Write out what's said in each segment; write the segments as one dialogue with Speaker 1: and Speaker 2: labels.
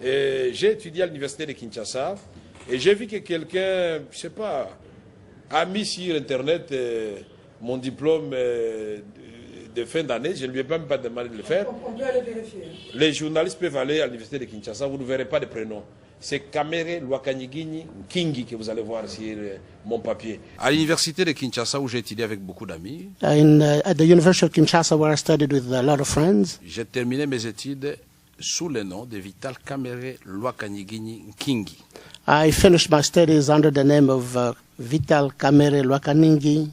Speaker 1: J'ai étudié à l'université de Kinshasa et j'ai vu que quelqu'un, je sais pas, a mis sur Internet mon diplôme de fin d'année. Je ne lui ai même pas demandé de le faire.
Speaker 2: On peut aller vérifier.
Speaker 1: Les journalistes peuvent aller à l'université de Kinshasa, vous ne verrez pas de prénom. C'est Kamere Lwakanyigini Kingi que vous allez voir sur mon papier. À l'université de Kinshasa, où j'ai étudié avec beaucoup d'amis,
Speaker 3: At the University of Kinshasa, where I studied with a lot of friends,
Speaker 1: j'ai terminé mes études sous le nom de Vital Kamere Lwakanyigini Kingi.
Speaker 3: I finished my studies under the name of Vital Kamere Lwakaningi.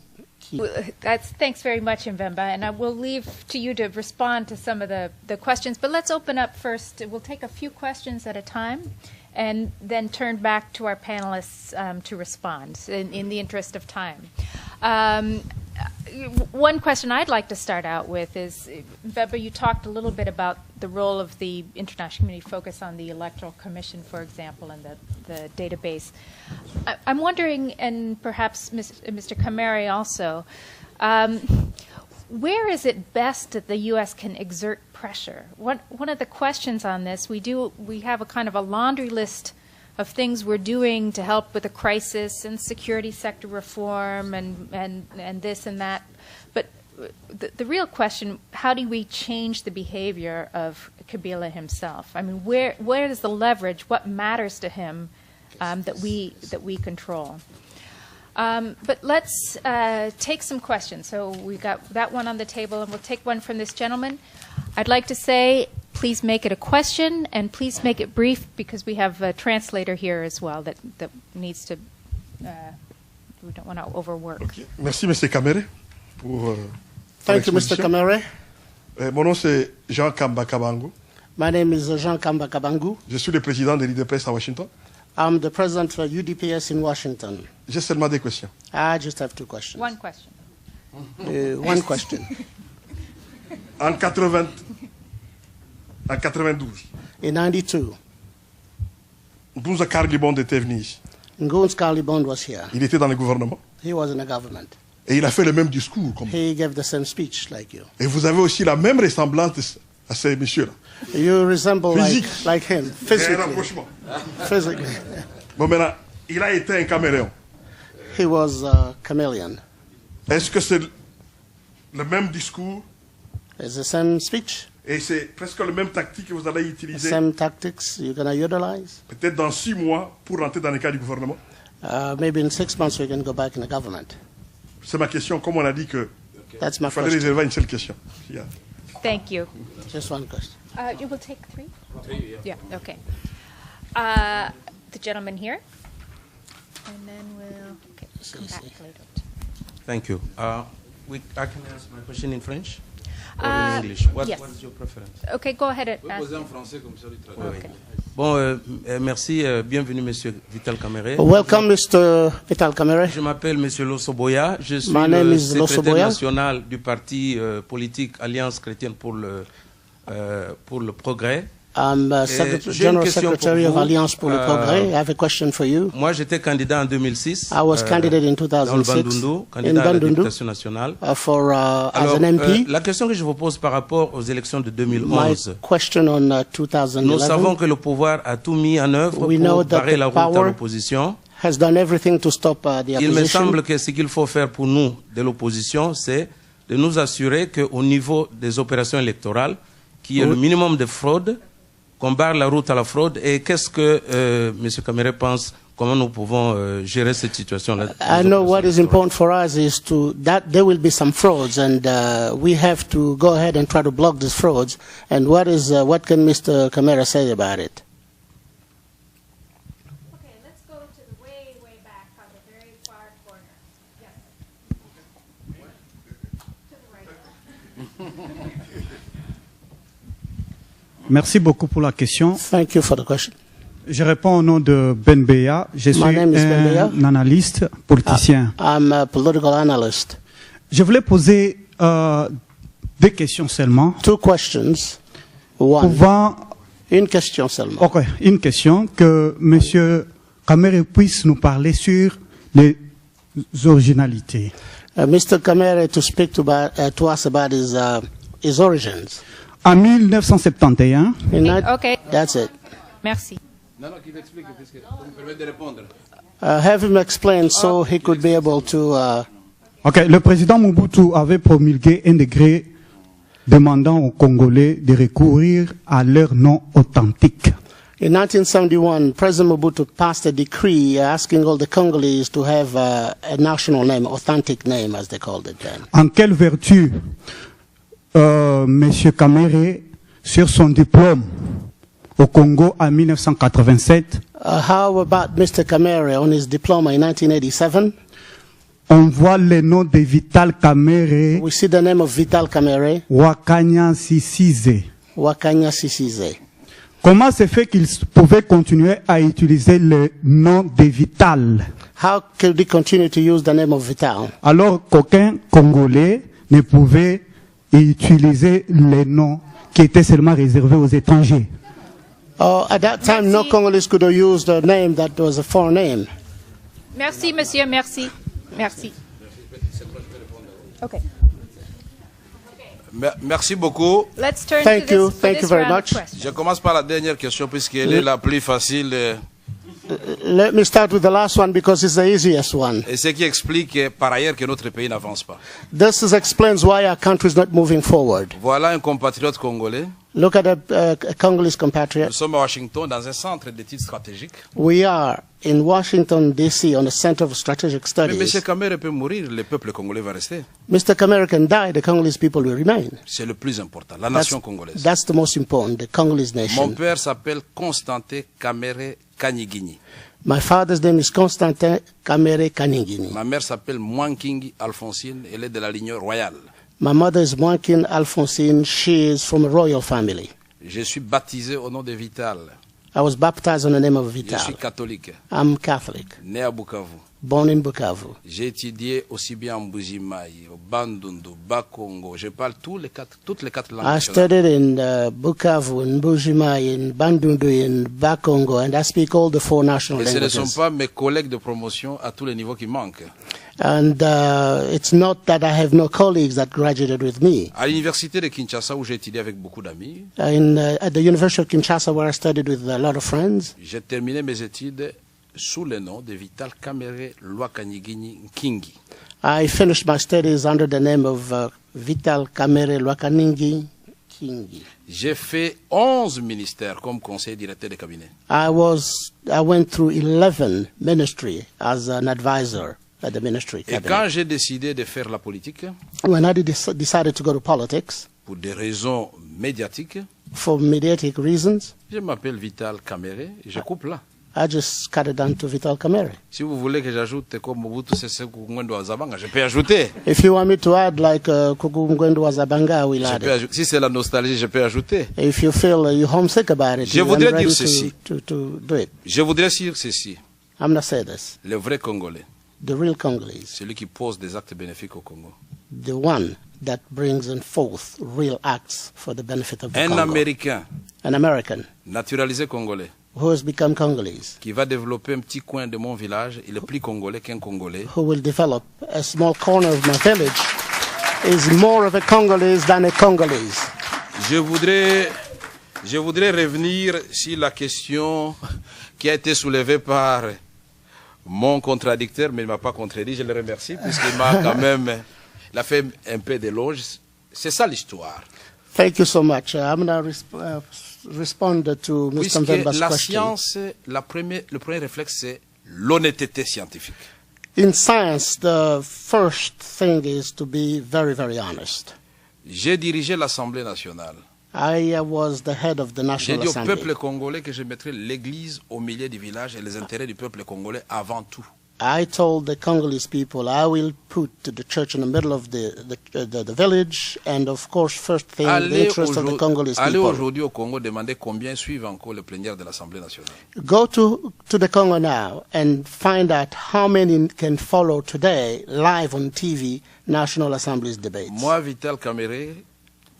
Speaker 4: Thanks very much, Mvemba, and I will leave to you to respond to some of the questions. But let's open up first. We'll take a few questions at a time, and then turn back to our panelists to respond in the interest of time. One question I'd like to start out with is, Mvemba, you talked a little bit about the role of the international community focus on the Electoral Commission, for example, and the database. I'm wondering, and perhaps Mr. Kamere also, where is it best that the U.S. can exert pressure? One of the questions on this, we have a kind of a laundry list of things we're doing to help with the crisis and security sector reform and this and that. But the real question, how do we change the behavior of Kabila himself? I mean, where is the leverage? What matters to him that we control? But let's take some questions. So we got that one on the table, and we'll take one from this gentleman. I'd like to say, please make it a question, and please make it brief, because we have a translator here as well that needs to, we don't want to overwork.
Speaker 5: Okay. Merci, M. Kamere, pour
Speaker 3: Thank you, Mr. Kamere.
Speaker 5: Mon nom, c'est Jean Kamba Kabangu.
Speaker 3: My name is Jean Kamba Kabangu.
Speaker 5: Je suis le président de l'IDPS à Washington.
Speaker 3: I'm the president for UDPS in Washington.
Speaker 5: J'ai seulement des questions.
Speaker 3: I just have two questions.
Speaker 4: One question.
Speaker 3: One question.
Speaker 5: En 92,
Speaker 3: In 92,
Speaker 5: Ngunza Karlibond était venu ici.
Speaker 3: Nguns Karlibond was here.
Speaker 5: Il était dans le gouvernement.
Speaker 3: He was in the government.
Speaker 5: Et il a fait le même discours. Comme
Speaker 3: He gave the same speech like you.
Speaker 5: Et vous avez aussi la même ressemblance à ces messieurs-là.
Speaker 3: You resemble like him, physically. Physically.
Speaker 5: Bon, maintenant, il a été un caméléon.
Speaker 3: He was a chameleon.
Speaker 5: Est-ce que c'est le même discours?
Speaker 3: It's the same speech.
Speaker 5: Et c'est presque le même tactique que vous allez utiliser?
Speaker 3: Same tactics you're going to utilize.
Speaker 5: Peut-être dans 6 mois pour rentrer dans le cadre du gouvernement?
Speaker 3: Maybe in 6 months we can go back in the government.
Speaker 5: C'est ma question. Comme on a dit que
Speaker 3: That's my
Speaker 5: il fallait
Speaker 3: question.
Speaker 5: réserver une seule question. Yeah.
Speaker 4: Thank you.
Speaker 3: Just one question.
Speaker 4: You will take three? Yeah, okay. The gentleman here. And then we'll come back later.
Speaker 6: Thank you. I can answer my question in French or in English. What is your preference?
Speaker 4: Okay, go ahead and ask.
Speaker 6: Okay. Bon, merci. Bienvenue, Monsieur Vital Kamere.
Speaker 3: Welcome, Mr. Vital Kamere.
Speaker 6: Je m'appelle Monsieur Losoboya. Je suis
Speaker 3: My name
Speaker 6: le
Speaker 3: is
Speaker 6: secrétaire
Speaker 3: Losoboya.
Speaker 6: national du parti politique Alliance chrétienne pour le progrès.
Speaker 3: I'm General Secretary of Alliance pour le Progrès. I have a question for you.
Speaker 6: Moi, j'étais candidat en 2006.
Speaker 3: I was candidate in 2006
Speaker 6: candidat à la députation nationale.
Speaker 3: As an MP.
Speaker 6: La question que je vous pose par rapport aux élections de 2011.
Speaker 3: My question on 2011.
Speaker 6: Nous savons que le pouvoir a tout mis en œuvre pour barrer la route à l'opposition.
Speaker 3: Has done everything to stop the opposition.
Speaker 6: Il me semble que ce qu'il faut faire pour nous de l'opposition, c'est de nous assurer qu'au niveau des opérations électorales, qu'il y ait le minimum de fraude, qu'on barre la route à la fraude. Et qu'est-ce que M. Kamere pense, comment nous pouvons gérer cette situation-là?
Speaker 3: I know what is important for us is that there will be some frauds, and we have to go ahead and try to block these frauds. And what can Mr. Kamere say about it?
Speaker 4: Okay, let's go to the way back on the very far corner. Yes. To the right.
Speaker 7: Merci beaucoup pour la question.
Speaker 3: Thank you for the question.
Speaker 7: Je réponds au nom de Ben Beya. Je suis un analyste politicien.
Speaker 3: I'm a political analyst.
Speaker 7: Je voulais poser deux questions seulement.
Speaker 3: Two questions. One. Une question seulement.
Speaker 7: Ok, une question que M. Kamere puisse nous parler sur les originalités.
Speaker 3: Mr. Kamere to speak to us about his origins.
Speaker 7: En 1971,
Speaker 3: okay. That's it.
Speaker 4: Merci.
Speaker 1: Non, non, qu'il explique, puisque ça me permet de répondre.
Speaker 3: Have him explain so he could be able to...
Speaker 7: Ok, le président Mobutu avait promulgué un décret demandant aux Congolais de recourir à leur nom authentique.
Speaker 3: In 1971, President Mobutu passed a decree asking all the Congolese to have a national name, authentic name, as they called it then.
Speaker 7: En quelle vertu M. Kamere, sur son diplôme au Congo en 1987,
Speaker 3: How about Mr. Kamere on his diploma in 1987?
Speaker 7: on voit le nom de Vital Kamere
Speaker 3: We see the name of Vital Kamere,
Speaker 7: Wakanya Sisize.
Speaker 3: Wakanya Sisize.
Speaker 7: Comment se fait qu'il pouvait continuer à utiliser le nom de Vital
Speaker 3: How could he continue to use the name of Vital
Speaker 7: alors qu'aucun Congolais ne pouvait utiliser le nom qui était seulement réservé aux étrangers?
Speaker 3: At that time, no Congolese could use the name that was a foreign name.
Speaker 4: Merci, monsieur, merci. Merci. Okay.
Speaker 1: Merci beaucoup.
Speaker 4: Let's turn
Speaker 3: Thank
Speaker 4: to
Speaker 3: you.
Speaker 4: this,
Speaker 3: Thank you very
Speaker 4: round of
Speaker 3: much.
Speaker 4: questions.
Speaker 1: Je commence par la dernière question, puisqu'elle est la plus facile.
Speaker 3: Let me start with the last one because it's the easiest one.
Speaker 1: Et ce qui explique par ailleurs que notre pays n'avance pas.
Speaker 3: This explains why our country is not moving forward.
Speaker 1: Voilà un compatriote congolais.
Speaker 3: Look at a Congolese
Speaker 1: Nous
Speaker 3: compatriot.
Speaker 1: sommes à Washington dans un centre d'études stratégiques.
Speaker 3: We are in Washington, D.C., on the Center of Strategic
Speaker 1: Mais M.
Speaker 3: Studies.
Speaker 1: Kamere peut mourir, le peuple congolais va rester.
Speaker 3: Mr. Kamere can die, the Congolese people will remain.
Speaker 1: C'est le plus important, la nation congolaise.
Speaker 3: That's the most important, the Congolese
Speaker 1: Mon
Speaker 3: nation.
Speaker 1: père s'appelle Constantin Kamere Kanyigini.
Speaker 3: My father's name is Constantin Kamere Kaningini.
Speaker 1: Ma mère s'appelle Mwankingi Alphonsine, elle est de la lignée royale.
Speaker 3: My mother is Mwankin Alphonsine. She is from a royal family.
Speaker 1: Je suis baptisé au nom de Vital.
Speaker 3: I was baptized on the name of
Speaker 1: Je
Speaker 3: Vital.
Speaker 1: suis catholique,
Speaker 3: I'm Catholic,
Speaker 1: né à Bukavu.
Speaker 3: born in Bukavu.
Speaker 1: J'ai étudié aussi bien en Mbujimayi, au Bandundu, Bakongo. Je parle toutes les quatre langues
Speaker 3: I
Speaker 1: nationales.
Speaker 3: studied in Bukavu, in Mbujimai, in Bandundu, in Bakongo, and I speak all the four national
Speaker 1: Et ce ne sont
Speaker 3: languages.
Speaker 1: pas mes collègues de promotion à tous les niveaux qui manquent.
Speaker 3: And it's not that I have no colleagues that graduated with me.
Speaker 1: À l'université de Kinshasa, où j'ai étudié avec beaucoup d'amis,
Speaker 3: At the University of Kinshasa, where I studied with a lot of friends,
Speaker 1: j'ai terminé mes études sous le nom de Vital Kamere Lwakanyigini Nkingi.
Speaker 3: I finished my studies under the name of Vital Kamere Lwakaningi Kingi.
Speaker 1: J'ai fait 11 ministères comme conseiller directeur de cabinet.
Speaker 3: I went through 11 ministry as an advisor at the ministry
Speaker 1: Et
Speaker 3: cabinet.
Speaker 1: quand j'ai décidé de faire la politique,
Speaker 3: When I decided to go to politics,
Speaker 1: pour des raisons médiatiques,
Speaker 3: for mediatic reasons,
Speaker 1: je m'appelle Vital Kamere et je coupe là.
Speaker 3: I just cut it down to Vital Kamere.
Speaker 1: Si vous voulez que j'ajoute comme Mobutu Sese Kuku wa Zabanga, je peux ajouter.
Speaker 3: If you want me to add like Kuku Mgwendu wa Zabanga, I will
Speaker 1: Je
Speaker 3: add
Speaker 1: peux
Speaker 3: it.
Speaker 1: ajouter. Si c'est la nostalgie, je peux ajouter.
Speaker 3: If you feel you're homesick about it,
Speaker 1: Je
Speaker 3: I'm
Speaker 1: voudrais
Speaker 3: ready
Speaker 1: dire ceci.
Speaker 3: to do it.
Speaker 1: Je voudrais dire ceci.
Speaker 3: I'm going to say this.
Speaker 1: Le vrai Congolais,
Speaker 3: The real Congolese,
Speaker 1: celui qui pose des actes bénéfiques au Congo.
Speaker 3: the one that brings in forth real acts for the benefit of the
Speaker 1: Un
Speaker 3: Congo.
Speaker 1: Américain,
Speaker 3: An American
Speaker 1: naturalisé congolais,
Speaker 3: who has become Congolese,
Speaker 1: qui va développer un petit coin de mon village, il est plus congolais qu'un Congolais.
Speaker 3: who will develop a small corner of my village, is more of a Congolese than a Congolese.
Speaker 1: Je voudrais revenir sur la question qui a été soulevée par mon contradicteur, mais il ne m'a pas contredit, je le remercie, puisqu'il m'a quand même, il a fait un peu d'éloges. C'est ça l'histoire.
Speaker 3: Thank you so much. I'm going to respond to Mr.
Speaker 1: Puisque
Speaker 3: Mvemba's
Speaker 1: la
Speaker 3: question.
Speaker 1: science, le premier réflexe, c'est l'honnêteté scientifique.
Speaker 3: In science, the first thing is to be very, very honest.
Speaker 1: J'ai dirigé l'Assemblée nationale.
Speaker 3: I was the head of the
Speaker 1: J'ai
Speaker 3: National
Speaker 1: dit au
Speaker 3: Assembly.
Speaker 1: peuple congolais que je mettrais l'Église au milieu du village et les intérêts du peuple congolais avant tout.
Speaker 3: I told the Congolese people I will put the church in the middle of the village, and of course, first thing, the interest of the Congolese
Speaker 1: Allez
Speaker 3: people.
Speaker 1: aujourd'hui au Congo demander combien suivent encore le plénière de l'Assemblée nationale.
Speaker 3: Go to the Congo now and find out how many can follow today live on TV National Assembly's debates.
Speaker 1: Moi, Vital Kamere,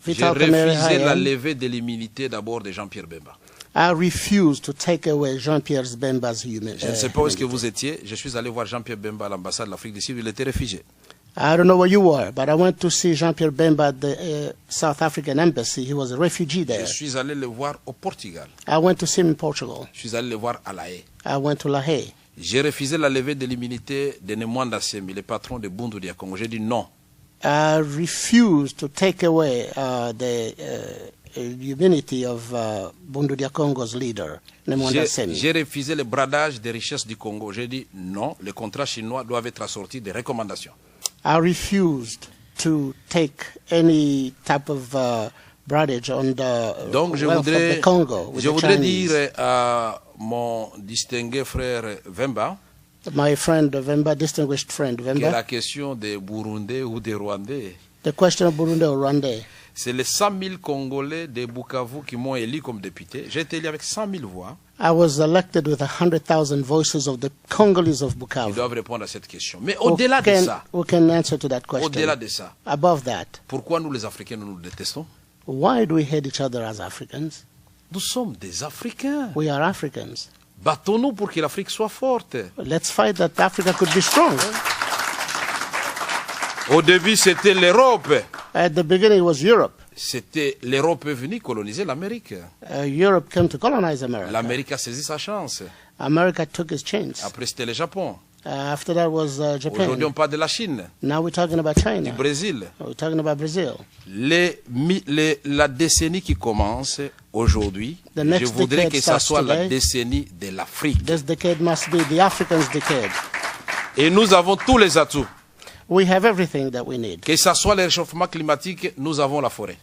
Speaker 1: j'ai
Speaker 3: Vital Kamere,
Speaker 1: refusé
Speaker 3: I
Speaker 1: la
Speaker 3: am.
Speaker 1: levée de l'immunité d'abord de Jean-Pierre Bemba.
Speaker 3: I refuse to take away Jean-Pierre Bemba's
Speaker 1: Je ne sais pas où est-ce que vous étiez. Je suis allé voir Jean-Pierre Bemba à l'ambassade de l'Afrique du Sud. Il était réfugié.
Speaker 3: I don't know where you were, but I went to see Jean-Pierre Bemba at the South African Embassy. He was a refugee
Speaker 1: Je
Speaker 3: there.
Speaker 1: suis allé le voir au Portugal.
Speaker 3: I went to see him in Portugal.
Speaker 1: Je suis allé le voir à La Haye.
Speaker 3: I went to La Haye.
Speaker 1: J'ai refusé la levée de l'immunité de Nemwanda Semi, le patron de Bundu Dia Congo. J'ai dit non.
Speaker 3: I refused to take away the immunity of Bundu Dia Congo's leader, Nemwanda Semi.
Speaker 1: J'ai refusé le bradage des richesses du Congo. J'ai dit non, les contrats chinois doivent être assortis de recommandations.
Speaker 3: I refused to take any type of bradage on the
Speaker 1: Donc je
Speaker 3: wealth of the Congo with
Speaker 1: je
Speaker 3: the
Speaker 1: voudrais
Speaker 3: Chinese.
Speaker 1: dire à mon distingué frère Vemba
Speaker 3: My friend Vemba, distinguished friend
Speaker 1: que
Speaker 3: Vemba,
Speaker 1: la question des Burundais ou des Rwandais,
Speaker 3: the question of Burundi or Rwanda,
Speaker 1: c'est les 100 000 Congolais de Bukavu qui m'ont élu comme député. J'ai été élu avec 100 000 voix.
Speaker 3: I was elected with 100,000 voices of the Congolese of
Speaker 1: Ils
Speaker 3: Bukavu.
Speaker 1: doivent répondre à cette question. Mais au-delà de ça,
Speaker 3: Who can answer to that question?
Speaker 1: au-delà de ça,
Speaker 3: Above that,
Speaker 1: pourquoi nous les Africains nous détestons?
Speaker 3: why do we hate each other as Africans?
Speaker 1: Nous sommes des Africains.
Speaker 3: We are Africans.
Speaker 1: Battons-nous pour que l'Afrique soit forte.
Speaker 3: Let's fight that Africa could be strong.
Speaker 1: Au début, c'était l'Europe.
Speaker 3: At the beginning, it was Europe.
Speaker 1: C'était l'Europe est venue coloniser l'Amérique.
Speaker 3: Europe came to colonize America.
Speaker 1: L'Amérique a saisi sa chance.
Speaker 3: America took its chance.
Speaker 1: Après, c'était le Japon.
Speaker 3: After that was Japan.
Speaker 1: Aujourd'hui, on parle de la Chine,
Speaker 3: Now we're talking about
Speaker 1: du
Speaker 3: China.
Speaker 1: Brésil.
Speaker 3: We're talking about Brazil.
Speaker 1: La décennie qui commence aujourd'hui,
Speaker 3: The next
Speaker 1: je voudrais
Speaker 3: decade
Speaker 1: que ça
Speaker 3: starts
Speaker 1: soit la
Speaker 3: today.
Speaker 1: décennie de l'Afrique.
Speaker 3: This decade must be the Africans' decade.
Speaker 1: Et nous avons tous les atouts.
Speaker 3: We have everything that we need.
Speaker 1: Que ça soit le réchauffement climatique, nous avons la forêt.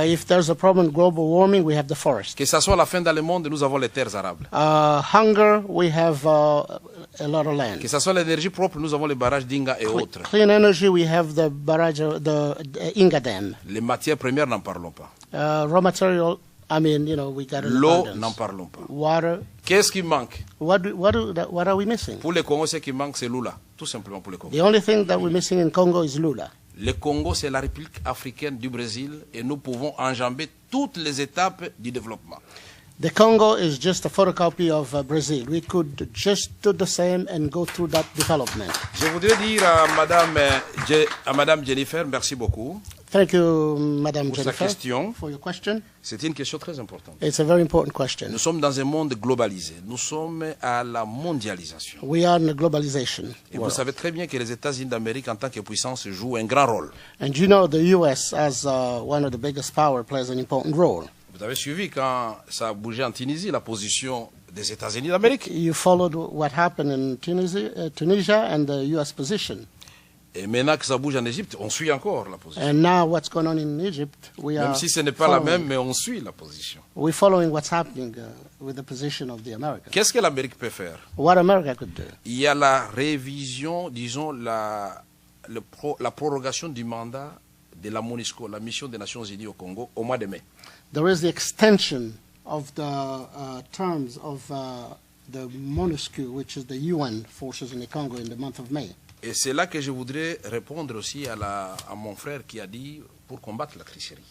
Speaker 3: If there's a problem, global warming, we have the forest.
Speaker 1: Que ça soit la fin dans le monde, nous avons les terres arables.
Speaker 3: Hunger, we have a lot of land.
Speaker 1: Que ça soit l'énergie propre, nous avons les barrages d'Inga et autres.
Speaker 3: Clean energy, we have the barrage, the Inga Dam.
Speaker 1: Les matières premières, n'en parlons pas.
Speaker 3: Raw material, I mean, you know, we got an
Speaker 1: L'eau,
Speaker 3: abundance.
Speaker 1: n'en parlons pas.
Speaker 3: Water,
Speaker 1: Qu'est-ce qui manque?
Speaker 3: what are we missing?
Speaker 1: Pour les Congos, ce qui manque, c'est l'Oula. Tout simplement pour les Congos.
Speaker 3: The only thing that we're missing in Congo is Lula.
Speaker 1: Le Congo, c'est la République africaine du Brésil et nous pouvons enjamber toutes les étapes du développement.
Speaker 3: The Congo is just a photocopy of Brazil. We could just do the same and go through that development.
Speaker 1: Je voudrais dire à Madame Jennifer, merci beaucoup
Speaker 3: Thank you, Madam
Speaker 1: pour sa
Speaker 3: Jennifer,
Speaker 1: question.
Speaker 3: for your question.
Speaker 1: C'est une question très importante.
Speaker 3: It's a very important question.
Speaker 1: Nous sommes dans un monde globalisé. Nous sommes à la mondialisation.
Speaker 3: We are in a globalization
Speaker 1: Et vous
Speaker 3: world.
Speaker 1: savez très bien que les États-Unis d'Amérique, en tant que puissance, jouent un grand rôle.
Speaker 3: And you know the U.S., as one of the biggest power, plays an important role.
Speaker 1: Vous avez suivi quand ça a bougé en Tunisie, la position des États-Unis d'Amérique.
Speaker 3: You followed what happened in Tunisia and the U.S. position.
Speaker 1: Et maintenant que ça bouge en Égypte, on suit encore la position.
Speaker 3: And now what's going on in Egypt, we
Speaker 1: Même
Speaker 3: are
Speaker 1: si ce n'est pas la
Speaker 3: following,
Speaker 1: même, mais on suit la position.
Speaker 3: we're following what's happening with the position of the Americans.
Speaker 1: Qu'est-ce que l'Amérique peut faire?
Speaker 3: What America could do.
Speaker 1: Il y a la révision, disons, la prorogation du mandat de la MONUSCO, la mission des Nations Unies au Congo, au mois de mai.
Speaker 3: There is the extension of the terms of the MONUSCO, which is the UN forces in the Congo, in the month of May.
Speaker 1: Et c'est là que je voudrais répondre aussi à mon frère qui a dit pour combattre la tricherie.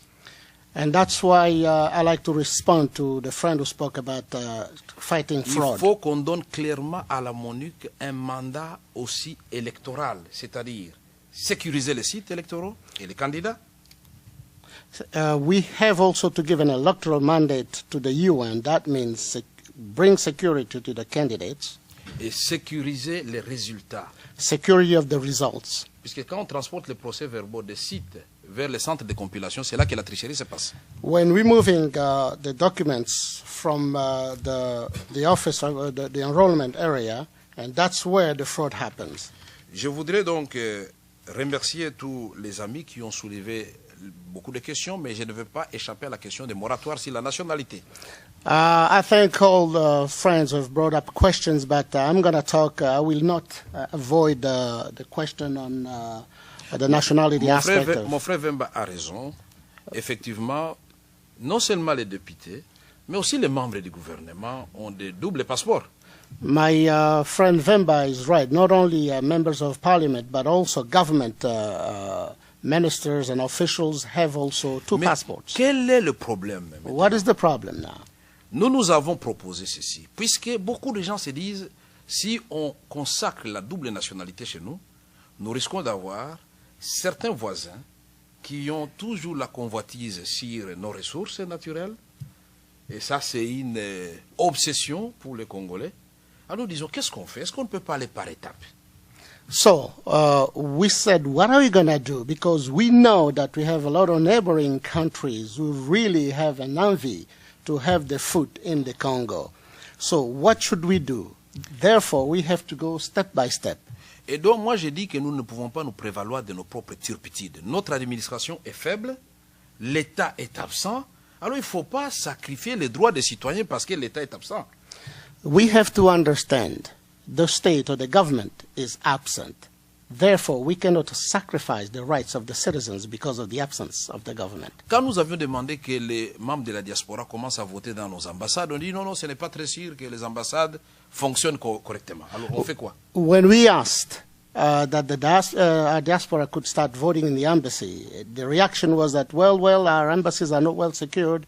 Speaker 3: And that's why I like to respond to the friend who spoke about fighting
Speaker 1: Il
Speaker 3: fraud.
Speaker 1: faut qu'on donne clairement à la MONUC un mandat aussi électoral, c'est-à-dire sécuriser les sites électoraux et les candidats,
Speaker 3: We have also to give an electoral mandate to the UN. That means bring security to the candidates,
Speaker 1: et sécuriser les résultats.
Speaker 3: security of the results.
Speaker 1: Puisque quand on transporte les procès-verbaux des sites vers les centres de compilation, c'est là que la tricherie se passe.
Speaker 3: When we're moving the documents from the office, the enrollment area, and that's where the fraud happens.
Speaker 1: Je voudrais donc remercier tous les amis qui ont soulevé beaucoup de questions, mais je ne veux pas échapper à la question des moratoires sur la nationalité.
Speaker 3: I thank all the friends who have brought up questions, but I'm going to talk. I will not avoid the question on the nationality aspect.
Speaker 1: Mon frère Vemba a raison. Effectivement, non seulement les députés, mais aussi les membres du gouvernement ont des doubles passeports.
Speaker 3: My friend Vemba is right. Not only members of parliament, but also government ministers and officials have also two
Speaker 1: Mais
Speaker 3: passports.
Speaker 1: quel est le problème maintenant?
Speaker 3: What is the problem now?
Speaker 1: Nous avons proposé ceci, puisque beaucoup de gens se disent, si on consacre la double nationalité chez nous, nous risquons d'avoir certains voisins qui ont toujours la convoitise sur nos ressources naturelles, et ça c'est une obsession pour les Congolais. Alors nous disons, qu'est-ce qu'on fait? Est-ce qu'on ne peut pas aller par étapes?
Speaker 3: So we said, what are we going to do? Because we know that we have a lot of neighboring countries who really have an envy to have the food in the Congo. So what should we do? Therefore, we have to go step by step.
Speaker 1: Et donc, moi, j'ai dit que nous ne pouvons pas nous prévaloir de nos propres turpitudes. Notre administration est faible, l'État est absent, alors il ne faut pas sacrifier les droits des citoyens parce que l'État est absent.
Speaker 3: We have to understand the state or the government is absent. Therefore, we cannot sacrifice the rights of the citizens because of the absence of the government.
Speaker 1: Quand nous avions demandé que les membres de la diaspora commencent à voter dans nos ambassades, on dit non, ce n'est pas très sûr que les ambassades fonctionnent correctement. Alors on fait quoi?
Speaker 3: When we asked that our diaspora could start voting in the embassy, the reaction was that, well, our embassies are not well secured,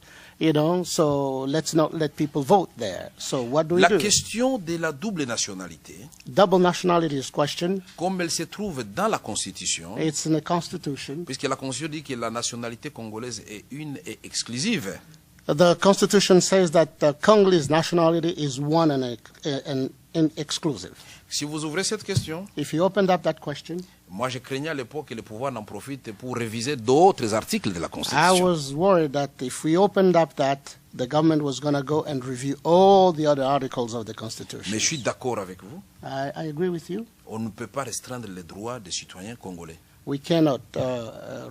Speaker 3: so let's not let people vote there. So what do we do?
Speaker 1: La question de la double nationalité,
Speaker 3: Double nationality is question.
Speaker 1: comme elle se trouve dans la Constitution,
Speaker 3: It's in the Constitution.
Speaker 1: puisque la Constitution dit que la nationalité congolaise est une et exclusive.
Speaker 3: The Constitution says that the Congolese nationality is one and exclusive.
Speaker 1: Si vous ouvrez cette question,
Speaker 3: If you opened up that question,
Speaker 1: moi je craignais à l'époque que le pouvoir n'en profite pour réviser d'autres articles de la
Speaker 3: I
Speaker 1: Constitution.
Speaker 3: was worried that if we opened up that, the government was going to go and review all the other articles of the Constitution.
Speaker 1: Mais je suis d'accord avec vous,
Speaker 3: I agree with you.
Speaker 1: on ne peut pas restreindre les droits des citoyens congolais.
Speaker 3: We cannot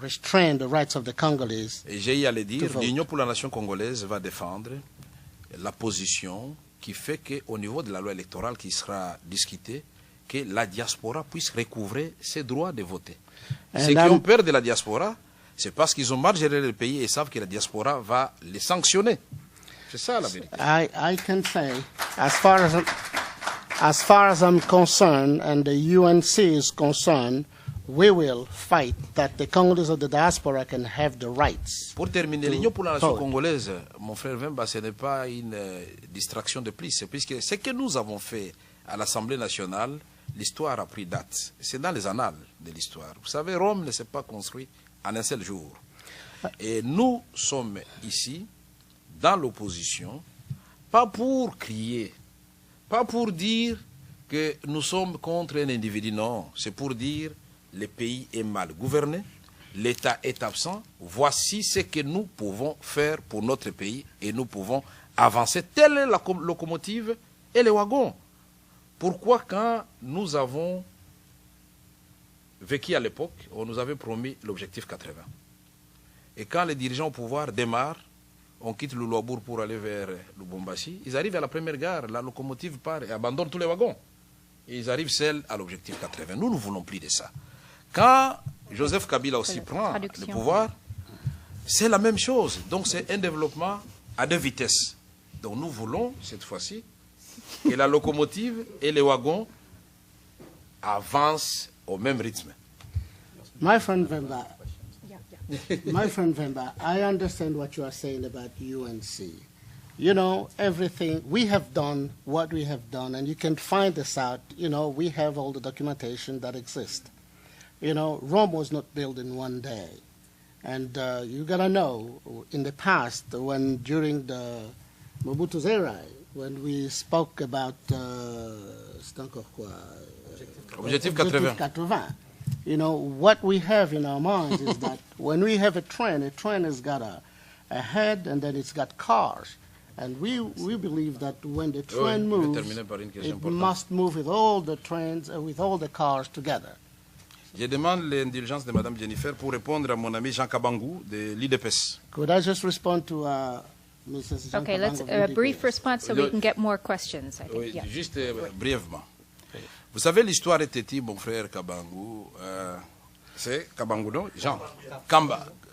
Speaker 3: restrain the rights of the Congolese.
Speaker 1: Et j'ai eu à le
Speaker 3: To
Speaker 1: dire,
Speaker 3: vote.
Speaker 1: l'Union pour la nation congolaise va défendre la position qui fait qu'au niveau de la loi électorale qui sera discutée, que la diaspora puisse recouvrer ses droits de voter. Ceux qui ont peur de la diaspora, c'est parce qu'ils ont mal géré le pays et savent que la diaspora va les sanctionner. C'est ça la vérité.
Speaker 3: I can say, as far as I'm concerned and the UNC is concerned, we will fight that the Congolese of the diaspora can have the rights.
Speaker 1: Pour terminer, l'Union pour la nation
Speaker 3: vote.
Speaker 1: congolaise, mon frère Vemba, ce n'est pas une distraction de plus, puisque ce que nous avons fait à l'Assemblée nationale, l'histoire a pris date. C'est dans les annales de l'histoire. Vous savez, Rome ne s'est pas construit en un seul jour. Et nous sommes ici, dans l'opposition, pas pour crier, pas pour dire que nous sommes contre un individu, non. C'est pour dire le pays est mal gouverné, l'État est absent, voici ce que nous pouvons faire pour notre pays et nous pouvons avancer. Telle est la locomotive et les wagons. Pourquoi quand nous avons vécu à l'époque, on nous avait promis l'objectif 80. Et quand les dirigeants au pouvoir démarrent, on quitte le Luabour pour aller vers Lubumbashi, ils arrivent à la première gare, la locomotive part et abandonne tous les wagons. Et ils arrivent seuls à l'objectif 80. Nous ne voulons plus de ça. Quand Joseph Kabila aussi prend le pouvoir, c'est la même chose. Donc c'est un développement à deux vitesses. Donc nous voulons, cette fois-ci, que la locomotive et les wagons avancent au même rythme.
Speaker 3: My friend Vemba, I understand what you are saying about UNC. You know, everything, we have done what we have done, and you can find this out. You know, we have all the documentation that exists. You know, Rome was not built in one day. And you got to know, in the past, when during the Mobutu's era, when we spoke about
Speaker 1: Objectif 80.
Speaker 3: You know, what we have in our minds is that when we have a train has got a head and then it's got cars. And we believe that when the train moves, it must move with all the trains, with all the cars together.
Speaker 1: Je demande l'indulgence de Mme Jennifer pour répondre à mon ami Jean Kabangou de l'IDPS.
Speaker 3: Could I just respond to Mrs. Jean
Speaker 4: Okay, let's
Speaker 3: Kabangou of
Speaker 4: a brief
Speaker 3: DPS?
Speaker 4: response so we can get more questions, I think.
Speaker 1: Oui,
Speaker 4: Yeah.
Speaker 1: juste brièvement. Vous savez, l'histoire est têtue, mon frère Kabangou. C'est Kabangou, non? Jean.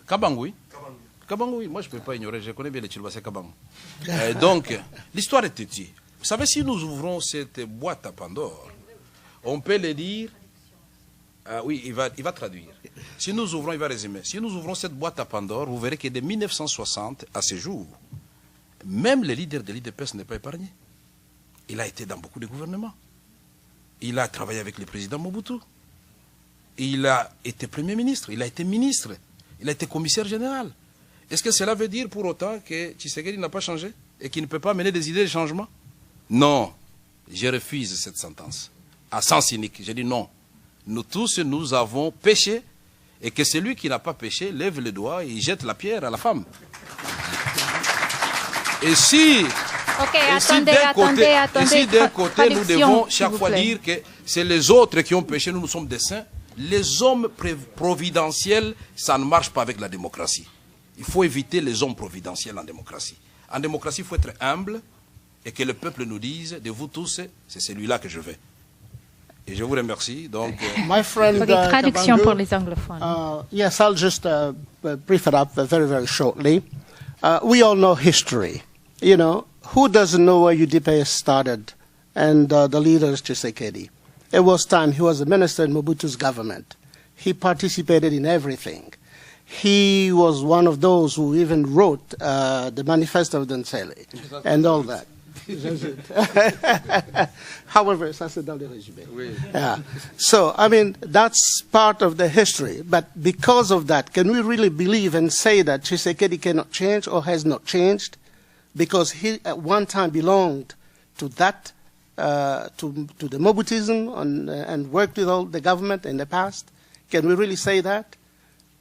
Speaker 1: Kabangou, oui. Kabangou, oui. Moi, je ne peux pas ignorer. Je connais bien les Tchilba, c'est Kabangou. Donc, l'histoire est têtue. Vous savez, si nous ouvrons cette boîte à Pandore, on peut le dire. Oui, il va traduire. Si nous ouvrons, il va résumer. Si nous ouvrons cette boîte à Pandore, vous verrez que de 1960 à ce jour, même le leader de l'IDPS n'est pas épargné. Il a été dans beaucoup de gouvernements. Il a travaillé avec le président Mobutu. il a été Premier ministre, il a été ministre, il a été commissaire général. Est-ce que cela veut dire pour autant que Tshisekedi n'a pas changé et qu'il ne peut pas mener des idées de changement? Non, je refuse cette sentence. À sens unique, j'ai dit non. Nous tous, nous avons péché et que celui qui n'a pas péché lève le doigt et jette la pierre à la femme. Et si...
Speaker 4: Ok,
Speaker 1: si d'un côté, nous devons chaque fois dire que c'est les autres qui ont péché, nous sommes des saints, les hommes providentiels, ça ne marche pas avec la démocratie. Il faut éviter les hommes providentiels en démocratie. En démocratie, il faut être humble et que le peuple nous dise, de vous tous, c'est celui-là que je veux. Et je vous remercie. Donc,
Speaker 3: My friend,
Speaker 4: Pour les traductions
Speaker 3: Kabangu,
Speaker 4: pour les anglophones.
Speaker 3: yes, I'll just brief it up very, very shortly. We all know history. You know, who doesn't know where UDPS started and the leader is Tshisekedi? It was time he was a minister in Mobutu's government. He participated in everything. He was one of those who even wrote the Manifesto of Densele and all that. However, ça c'est dans le résumé. Yeah. So, I mean, that's part of the history. But because of that, can we really believe and say that Tshisekedi cannot change or has not changed? Because he at one time belonged to that, to the Mobutism and worked with all the government in the past. Can we really say that?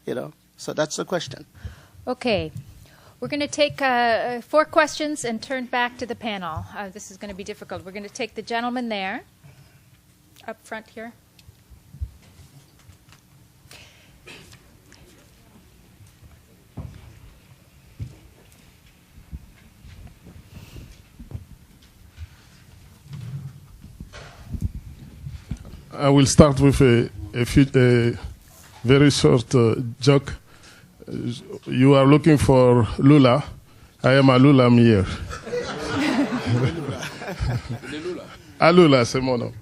Speaker 3: You know, so that's the question.
Speaker 4: Okay. We're going to take 4 questions and turn back to the panel. This is going to be difficult. We're going to take the gentleman there, up front here.
Speaker 5: I will start with a very short joke. You are looking for Lula. I am Alula Mier. Alula, c'est mon nom.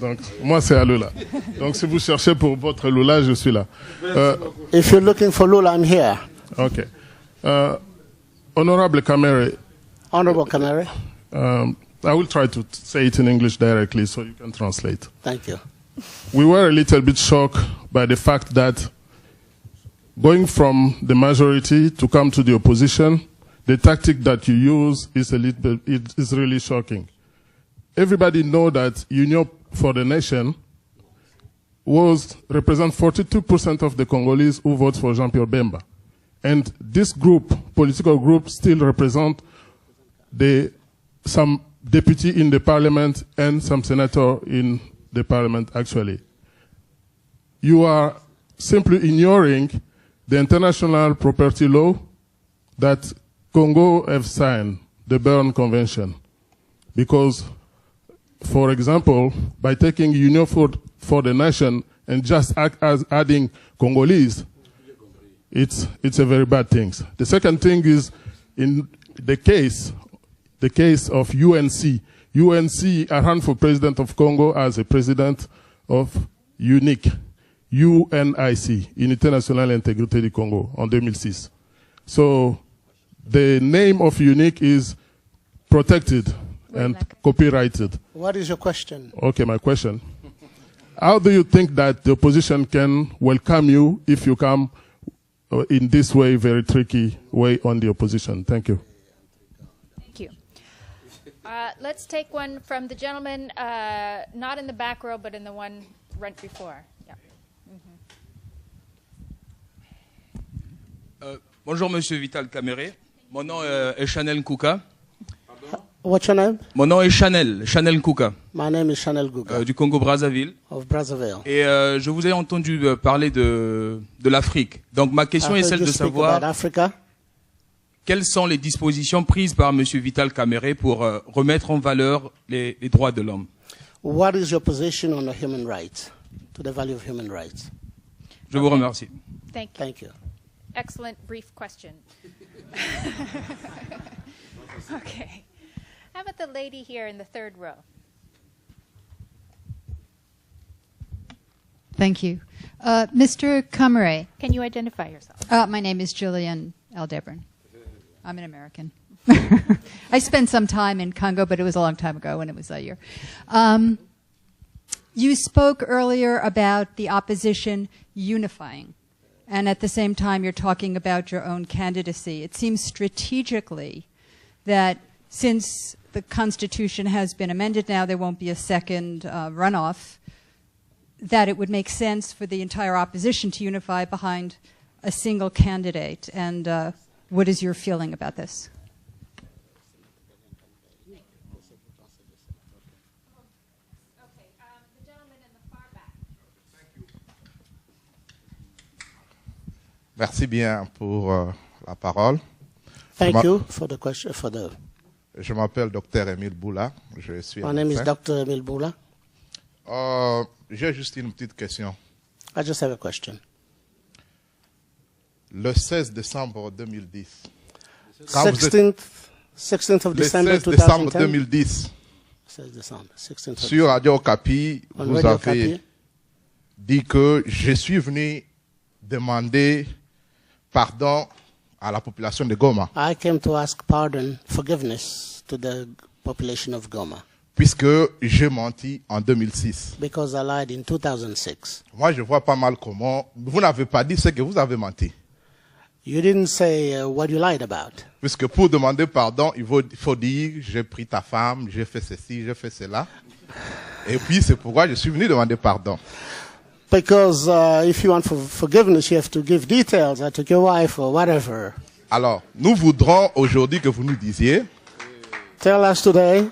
Speaker 5: Donc, moi, c'est Alula. Donc, si vous cherchez pour votre Lula, je suis là.
Speaker 3: If you're looking for Lula, I'm here.
Speaker 5: Okay. Honorable Kamere.
Speaker 3: Honorable Kamere.
Speaker 5: I will try to say it in English directly so you can translate.
Speaker 3: Thank you.
Speaker 5: We were a little bit shocked by the fact that going from the majority to come to the opposition, the tactic that you use is is really shocking. Everybody knows that Union for the Nation represents 42% of the Congolese who vote for Jean-Pierre Bemba. And this group, political group, still represent some deputy in the parliament and some senator in the parliament, actually. You are simply ignoring the international property law that Congo have signed, the Berne Convention. Because, for example, by taking Union for the Nation and just adding Congolese, it's a very bad thing. The second thing is, in the case of UNC. UNC ran for president of Congo as a president of UNIC, UNIC, Unité Nationale Intégrité du Congo, en 2006. So the name of UNIC is protected and copyrighted.
Speaker 3: What is your question?
Speaker 5: Okay, my question. How do you think that the opposition can welcome you if you come in this way, very tricky way on the opposition? Thank you.
Speaker 4: Let's take one from the gentleman, not in the back row, but in the one right before. Yeah.
Speaker 2: Bonjour, Monsieur Vital Kamere. Mon nom est Chanel Nkouka.
Speaker 3: What's your name?
Speaker 2: Mon nom est Chanel Nkouka.
Speaker 3: My name is Chanel Guga
Speaker 2: du Congo-Brazzaville.
Speaker 3: of Brazzaville.
Speaker 2: Et je vous ai entendu parler de l'Afrique. Donc ma question est celle de savoir quelles sont les dispositions prises par Monsieur Vital Kamere pour remettre en valeur les droits de l'homme.
Speaker 3: What is your position on the human rights, to the value of human rights?
Speaker 2: Je vous remercie.
Speaker 4: Thank you.
Speaker 3: Thank you.
Speaker 4: Excellent brief question. Okay. How about the lady here in the third row?
Speaker 8: Thank you. Mr. Kamere.
Speaker 4: Can you identify yourself?
Speaker 8: My name is Julian Aldebron. I'm an American. I spent some time in Congo, but it was a long time ago when it was Zaire. You spoke earlier about the opposition unifying, and at the same time you're talking about your own candidacy. It seems strategically that since the Constitution has been amended now, there won't be a second runoff, that it would make sense for the entire opposition to unify behind a single candidate. And what is your feeling about this?
Speaker 9: Merci bien pour la parole.
Speaker 3: Thank you for the question.
Speaker 9: Je m'appelle Dr Émile Boula. Je suis
Speaker 3: My name is Dr. Émile Boula.
Speaker 9: J'ai juste une petite question.
Speaker 3: I just have a question.
Speaker 9: Le 16 décembre 2010.
Speaker 3: 16th of December
Speaker 9: 16 décembre 2010.
Speaker 3: 16 décembre, 16th of
Speaker 9: Sur Radio Okapi, vous
Speaker 3: Radio
Speaker 9: avez
Speaker 3: Okapi.
Speaker 9: dit que je suis venu demander pardon à la population de Goma.
Speaker 3: I came to ask forgiveness to the population of Goma.
Speaker 9: Puisque j'ai menti en 2006.
Speaker 3: Because I lied in 2006.
Speaker 9: Moi, je vois pas mal comment. Vous n'avez pas dit ce que vous avez menti.
Speaker 3: You didn't say what you lied about.
Speaker 9: Puisque pour demander pardon, il faut dire j'ai pris ta femme, j'ai fait ceci, j'ai fait cela. Et puis c'est pourquoi je suis venu demander pardon.
Speaker 3: Because if you want forgiveness, you have to give details. I took your wife or whatever.
Speaker 9: Alors, nous voudrons aujourd'hui que vous nous disiez.
Speaker 3: Tell us today.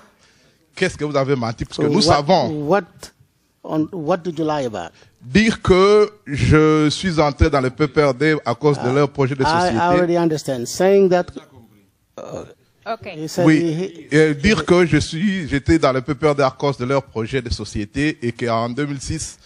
Speaker 9: Qu'est-ce que vous avez menti? Parce que nous savons.
Speaker 3: What did you lie about?
Speaker 9: Dire que je suis entré dans le PPRD à cause de leur projet de société.
Speaker 3: I already understand. Saying that.
Speaker 4: Okay.
Speaker 9: Oui, dire que j'étais dans le PPRD à cause de leur projet de société et qu'en 2006,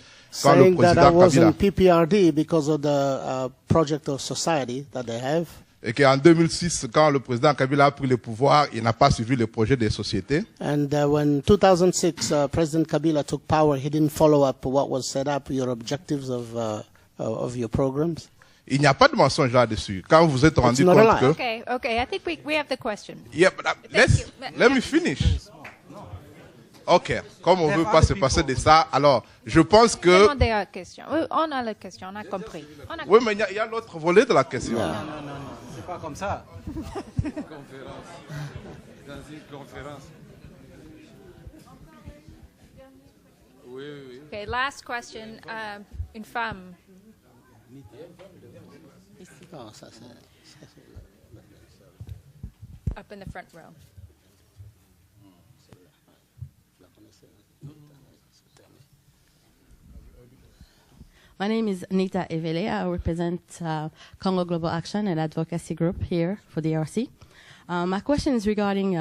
Speaker 9: quand le
Speaker 3: saying that I
Speaker 9: président
Speaker 3: was
Speaker 9: Kabila,
Speaker 3: in PPRD because of the project of society that they have.
Speaker 9: Et qu'en 2006, quand le président Kabila a pris le pouvoir, il n'a pas suivi le projet des sociétés.
Speaker 3: And when 2006 President Kabila took power, he didn't follow up what was set up, your objectives of your programs.
Speaker 9: Il n'y a pas de mensonge là-dessus. Quand vous êtes rendu
Speaker 3: not a
Speaker 9: compte
Speaker 3: lie.
Speaker 9: que...
Speaker 4: Okay, I think we have the question.
Speaker 9: Yeah, but let me finish. Ok, comme on ne veut pas se passer de ça, alors je pense que...
Speaker 4: Demandez la question. Oui, on a la question, on a compris.
Speaker 9: Oui, mais il y a l'autre volet de la question.
Speaker 3: Yeah.
Speaker 10: Non, c'est pas comme ça.
Speaker 1: Dans une conférence. Oui.
Speaker 4: Okay, last question. Une femme.
Speaker 3: Oh, ça,
Speaker 4: Up in the front row.
Speaker 11: My name is Nita Evele. I represent Congo Global Action, an advocacy group here for the DRC. My question is regarding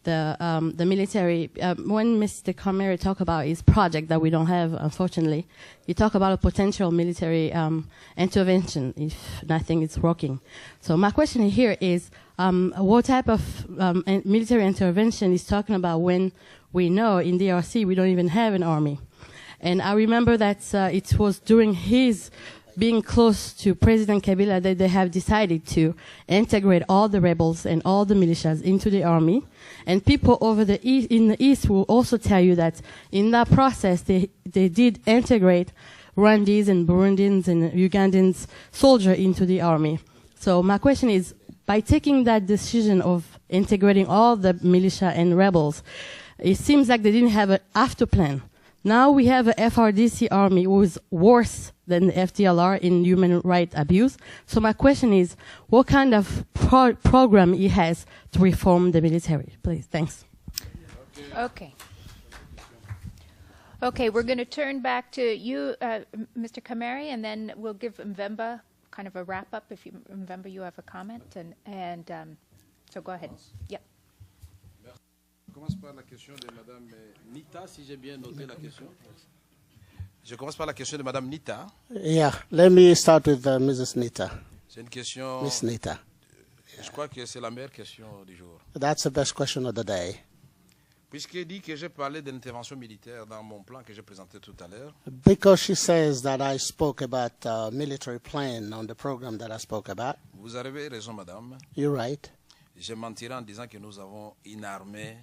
Speaker 11: the military. When Mr. Kamere talked about his project that we don't have, unfortunately, he talked about a potential military intervention if nothing is working. So my question here is, what type of military intervention is talking about when we know in DRC we don't even have an army? And I remember that it was during his being close to President Kabila that they have decided to integrate all the rebels and all the militias into the army. And people over in the East will also tell you that in that process they did integrate Rwandese and Burundians and Ugandans soldiers into the army. So my question is, by taking that decision of integrating all the militia and rebels, it seems like they didn't have an after plan. Now we have a FRDC army who is worse than the FDLR in human rights abuse. So my question is, what kind of program he has to reform the military? Please, thanks.
Speaker 4: Okay. Okay, we're going to turn back to you, Mr. Kamere, and then we'll give Mvemba kind of a wrap-up. If Mvemba, you have a comment, and so go ahead. Yep.
Speaker 1: Je commence par la question de Madame Nita, si j'ai bien noté la question. Je commence par la question de Madame Nita.
Speaker 3: Yeah, let me start with Mrs. Nita.
Speaker 1: C'est une question.
Speaker 3: Miss Nita.
Speaker 1: Je crois que c'est la meilleure question du jour.
Speaker 3: That's the best question of the day.
Speaker 1: Puisqu'elle dit que j'ai parlé d'intervention militaire dans mon plan que j'ai présenté tout à l'heure.
Speaker 3: Because she says that I spoke about military plan on the program that I spoke about.
Speaker 1: Vous avez raison, Madame.
Speaker 3: You're right.
Speaker 1: Je mentirai en disant que nous avons une armée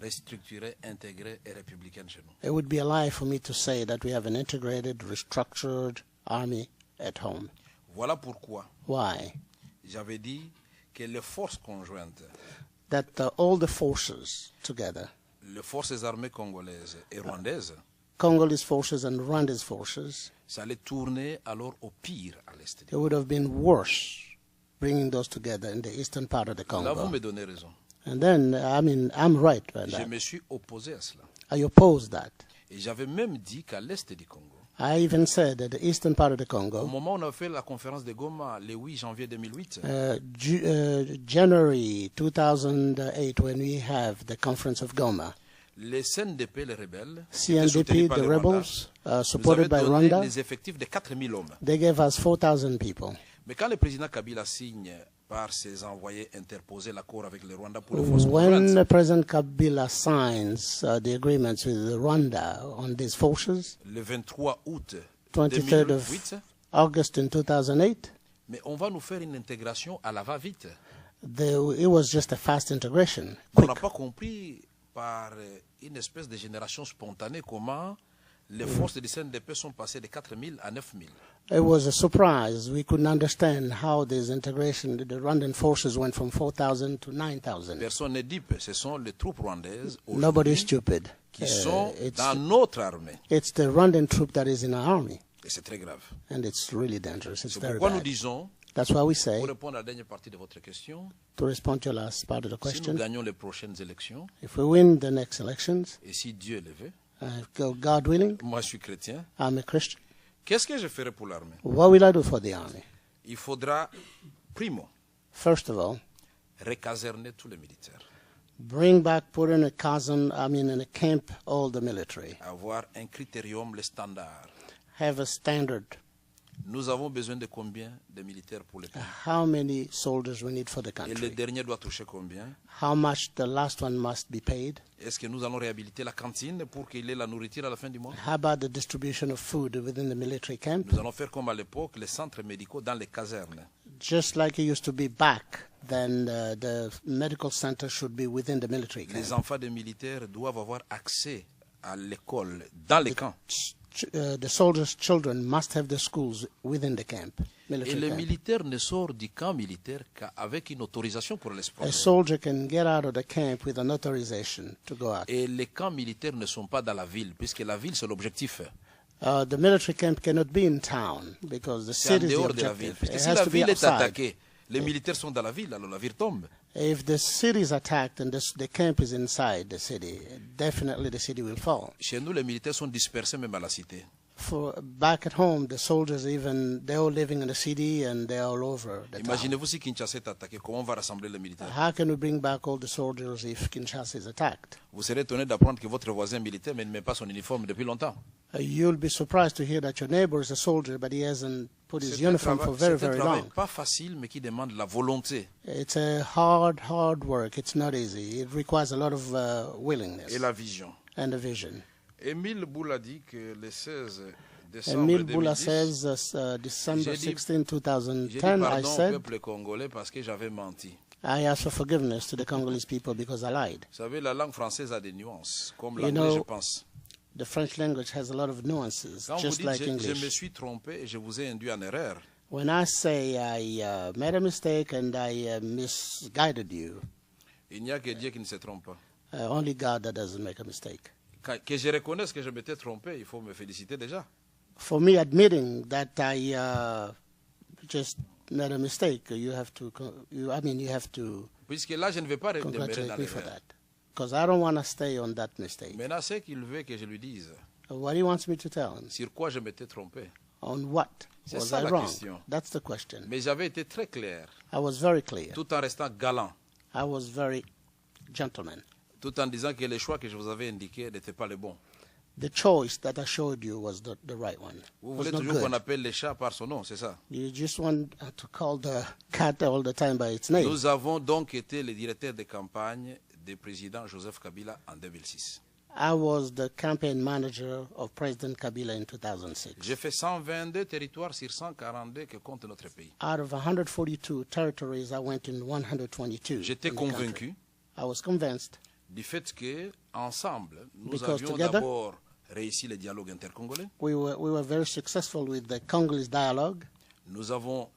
Speaker 1: restructurée, intégrée et républicaine chez nous.
Speaker 3: It would be a lie for me to say that we have an integrated, restructured army at home.
Speaker 1: Voilà pourquoi
Speaker 3: Why?
Speaker 1: j'avais dit que les forces conjointes,
Speaker 3: That all the forces together,
Speaker 1: les forces armées congolaises et rwandaises,
Speaker 3: Congolese forces and Rwanda's forces,
Speaker 1: ça allait tourner alors au pire à l'est.
Speaker 3: it would have been worse bringing those together in the eastern part of the
Speaker 1: Là, vous
Speaker 3: Congo.
Speaker 1: me donnez raison.
Speaker 3: And then, I mean, I'm right by
Speaker 1: Je
Speaker 3: that.
Speaker 1: me suis opposé à cela.
Speaker 3: I oppose that.
Speaker 1: Et j'avais même dit qu'à l'est du Congo,
Speaker 3: I even said that the eastern part of the
Speaker 1: au
Speaker 3: Congo,
Speaker 1: moment où on a fait la conférence de Goma le 8 janvier 2008,
Speaker 3: January 2008, when we have the conference of Goma,
Speaker 1: les CNDP, les rebelles,
Speaker 3: CNDP, the rebels, supported by
Speaker 1: nous avaient donné
Speaker 3: Rwanda,
Speaker 1: les effectifs de 4000 hommes.
Speaker 3: they gave us 4,000 people.
Speaker 1: Mais quand le président Kabila signe par ses envoyés interposés l'accord avec le Rwanda pour les forces conjointes,
Speaker 3: When President Kabila signs the agreements with Rwanda on these forces,
Speaker 1: le 23 août
Speaker 3: 23rd
Speaker 1: 2008,
Speaker 3: of August in 2008,
Speaker 1: mais on va nous faire une intégration à la va-vite.
Speaker 3: it was just a fast integration.
Speaker 1: On n'a pas compris par une espèce de génération spontanée comment les forces du CNDP sont passées de 4000 à 9000.
Speaker 3: It was a surprise. We couldn't understand how this integration, the Rwandan forces went from 4,000 to 9,000.
Speaker 1: Personne n'est dupe, ce sont les troupes rwandaises
Speaker 3: Nobody is stupid.
Speaker 1: qui sont
Speaker 3: It's
Speaker 1: dans notre armée.
Speaker 3: It's the Rwandan troop that is in our army,
Speaker 1: Et c'est très grave.
Speaker 3: and it's really dangerous. It's
Speaker 1: C'est
Speaker 3: very
Speaker 1: pourquoi nous
Speaker 3: bad.
Speaker 1: disons,
Speaker 3: That's why we say,
Speaker 1: pour répondre à la dernière partie de votre question,
Speaker 3: to respond to your last part of the
Speaker 1: si nous
Speaker 3: question,
Speaker 1: gagnons les prochaines élections,
Speaker 3: if we win the next elections,
Speaker 1: et si Dieu le veut,
Speaker 3: God willing,
Speaker 1: moi je suis chrétien,
Speaker 3: I'm a Christian,
Speaker 1: qu'est-ce que je ferai pour l'armée?
Speaker 3: what will I do for the army?
Speaker 1: Il faudra, primo,
Speaker 3: First of all,
Speaker 1: recaserner tous les militaires,
Speaker 3: bring back, put in a in a camp, all the military.
Speaker 1: avoir un critérium, le standard.
Speaker 3: Have a standard.
Speaker 1: Nous avons besoin de combien de militaires pour le pays?
Speaker 3: How many soldiers we need for the
Speaker 1: Et le
Speaker 3: country?
Speaker 1: dernier doit toucher combien?
Speaker 3: How much the last one must be paid?
Speaker 1: Est-ce que nous allons réhabiliter la cantine pour qu'il ait la nourriture à la fin du mois?
Speaker 3: How about the distribution of food within the military camp?
Speaker 1: Nous allons faire comme à l'époque, les centres médicaux dans les casernes.
Speaker 3: Just like it used to be back, then the medical center should be within the military camp.
Speaker 1: Les enfants des militaires doivent avoir accès à l'école dans les camps.
Speaker 3: The soldiers' children must have the schools within the camp.
Speaker 1: Et
Speaker 3: Military
Speaker 1: le
Speaker 3: camp.
Speaker 1: militaire ne sort du camp militaire qu'avec une autorisation pour
Speaker 3: A
Speaker 1: l'export.
Speaker 3: soldier can get out of the camp with an authorization to go out.
Speaker 1: Et les camps militaires ne sont pas dans la ville, puisque la ville, c'est l'objectif.
Speaker 3: The military camp cannot be in town because the
Speaker 1: C'est en
Speaker 3: city is the
Speaker 1: dehors de la ville.
Speaker 3: objective.
Speaker 1: Puisque
Speaker 3: It
Speaker 1: si
Speaker 3: has
Speaker 1: la
Speaker 3: to be
Speaker 1: ville est
Speaker 3: outside.
Speaker 1: attaquée, les militaires sont dans la ville, alors la ville tombe.
Speaker 3: If the city is attacked and the camp is inside the city, definitely the city will fall.
Speaker 1: Chez nous, les militaires sont dispersés même à la cité.
Speaker 3: For back at home, the soldiers they're all living in the city and they're all over the town.
Speaker 1: Imaginez-vous si Kinshasa est attaqué, comment on va rassembler les militaires?
Speaker 3: How can we bring back all the soldiers if Kinshasa is attacked?
Speaker 1: Vous serez étonné d'apprendre que votre voisin militaire ne met pas son uniforme depuis longtemps.
Speaker 3: You'll be surprised to hear that your neighbor is a soldier, but he hasn't put his uniform for very,
Speaker 1: C'est un
Speaker 3: very
Speaker 1: travail
Speaker 3: long.
Speaker 1: pas facile, mais qui demande la volonté
Speaker 3: It's a hard work. It's not easy. It requires a lot of willingness
Speaker 1: et la vision.
Speaker 3: and a vision.
Speaker 1: Émile Boula dit que le 16 décembre
Speaker 3: Emile Boula
Speaker 1: 2010,
Speaker 3: says, December
Speaker 1: J'ai dit-
Speaker 3: 16,
Speaker 1: j'ai dit
Speaker 3: 2010, I
Speaker 1: pardon au
Speaker 3: said,
Speaker 1: peuple congolais parce que j'avais menti.
Speaker 3: I asked for forgiveness to the Congolese people because I lied.
Speaker 1: Vous savez, la langue française a des nuances, comme
Speaker 3: You
Speaker 1: l'anglais, je
Speaker 3: know,
Speaker 1: pense.
Speaker 3: The French language has a lot of nuances,
Speaker 1: Quand vous
Speaker 3: just
Speaker 1: dites
Speaker 3: like
Speaker 1: je me
Speaker 3: English.
Speaker 1: suis trompé et je vous ai induit en erreur,
Speaker 3: When I say I made a mistake and I misguided you,
Speaker 1: il n'y a que Dieu qui ne se trompe pas.
Speaker 3: only God that doesn't make a mistake.
Speaker 1: Que je reconnaisse que je m'étais trompé, il faut me féliciter déjà.
Speaker 3: For me admitting that I just made a mistake, you have to
Speaker 1: Puisque là, je ne vais pas demeurer
Speaker 3: congratulate
Speaker 1: dans
Speaker 3: me for
Speaker 1: l'erreur.
Speaker 3: that. Because I don't want to stay on that mistake.
Speaker 1: Maintenant, ce qu'il veut que je lui dise,
Speaker 3: What he wants me to tell him,
Speaker 1: sur quoi je m'étais trompé.
Speaker 3: on what
Speaker 1: C'est
Speaker 3: was
Speaker 1: ça
Speaker 3: I
Speaker 1: la
Speaker 3: wrong?
Speaker 1: question.
Speaker 3: That's the question.
Speaker 1: Mais j'avais été très clair,
Speaker 3: I was very clear.
Speaker 1: tout en restant galant,
Speaker 3: I was very gentleman.
Speaker 1: tout en disant que les choix que je vous avais indiqués n'étaient pas les bons.
Speaker 3: The choice that I showed you was the right one.
Speaker 1: Vous
Speaker 3: Was
Speaker 1: voulez
Speaker 3: not
Speaker 1: toujours qu'on
Speaker 3: good.
Speaker 1: appelle les chats par son nom, c'est ça?
Speaker 3: You just want to call the cat all the time by its name.
Speaker 1: Nous avons donc été les directeurs de campagne du président Joseph Kabila en 2006.
Speaker 3: I was the campaign manager of President Kabila in 2006.
Speaker 1: J'ai fait 122 territoires sur 142 que compte notre pays.
Speaker 3: Out of 142 territories, I went in 122.
Speaker 1: J'étais
Speaker 3: in the
Speaker 1: convaincu
Speaker 3: country. I was convinced
Speaker 1: du fait qu'ensemble, nous avions d'abord réussi le dialogue intercongolais.
Speaker 3: We were very successful with the Congolese dialogue.
Speaker 1: Nous avons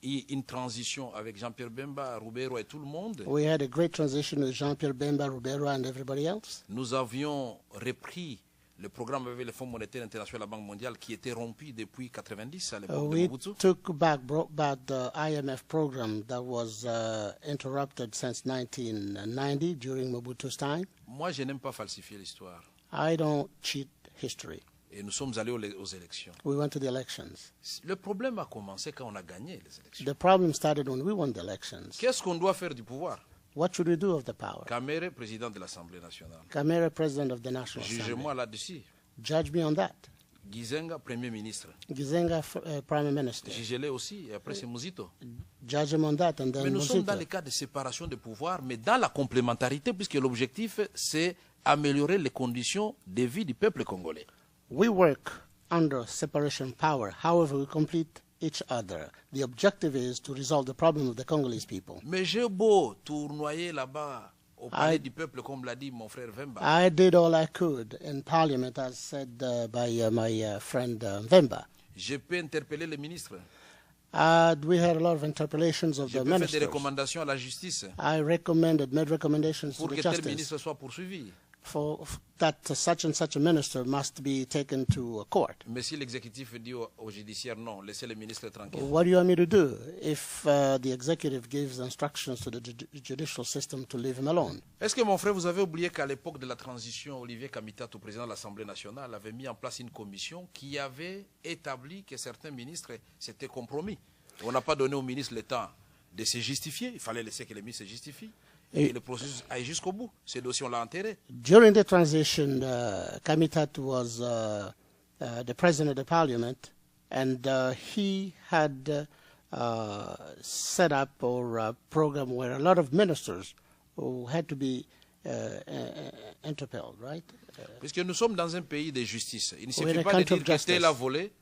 Speaker 1: eu une transition avec Jean-Pierre Bemba, Roubero et tout le monde.
Speaker 3: We had a great transition with Jean-Pierre Bemba, Roubero and everybody else.
Speaker 1: Nous avions repris le programme avec le Fonds monétaire international et la Banque mondiale qui était rompu depuis 1990 à l'époque de Mobutu.
Speaker 3: Brought back the IMF program that was interrupted since 1990 during Mobutu's time.
Speaker 1: Moi, je n'aime pas falsifier l'histoire.
Speaker 3: I don't cheat history.
Speaker 1: Et nous sommes allés aux élections.
Speaker 3: We went to the elections.
Speaker 1: Le problème a commencé quand on a gagné les élections.
Speaker 3: The problem started when we won the elections.
Speaker 1: Qu'est-ce qu'on doit faire du pouvoir?
Speaker 3: What should we do of the power?
Speaker 1: Kamere, président de l'Assemblée nationale.
Speaker 3: Kamere, president of the National Assembly.
Speaker 1: Jugez-moi là-dessus.
Speaker 3: Judge me on that.
Speaker 1: Gizenga, premier ministre.
Speaker 3: Gizenga, prime minister.
Speaker 1: Jugez-le aussi, et après c'est Muzito.
Speaker 3: Judge him on that, and then
Speaker 1: Mais nous
Speaker 3: Muzito.
Speaker 1: sommes dans le cas de séparation de pouvoir, mais dans la complémentarité, puisque l'objectif, c'est améliorer les conditions de vie du peuple congolais.
Speaker 3: We work under separation power. However, we complete each other. The objective is to resolve the problem of the Congolese people.
Speaker 1: Mais j'ai beau tournoyer là-bas au palais du peuple, comme l'a dit mon frère Vemba.
Speaker 3: I did all I could in Parliament, as said by my friend Vemba.
Speaker 1: Je peux interpeller les ministres.
Speaker 3: We had a lot of interpellations of the ministers.
Speaker 1: Je peux faire des recommandations à la justice.
Speaker 3: I made recommendations to the justice.
Speaker 1: Pour que tel ministre soit poursuivi.
Speaker 3: For that such and such a minister must be taken to a court.
Speaker 1: Mais si l'exécutif dit au judiciaire non, laissez le ministre tranquille.
Speaker 3: What do you want me to do if the executive gives instructions to the judicial system to leave him alone?
Speaker 1: Est-ce que mon frère, vous avez oublié qu'à l'époque de la transition, Olivier Kamitat, au président de l'Assemblée nationale, avait mis en place une commission qui avait établi que certains ministres s'étaient compromis. On n'a pas donné au ministre le temps de se justifier. Il fallait laisser que les ministres se justifient. Et le processus aille jusqu'au bout. Ce dossier, on l'a enterré.
Speaker 3: During the transition, Kamitat was the president of the parliament, and he had set up a program where a lot of ministers who had to be interpelled, right?
Speaker 1: Puisque nous sommes dans un pays de justice. Il ne suffit pas de dire que tel a volé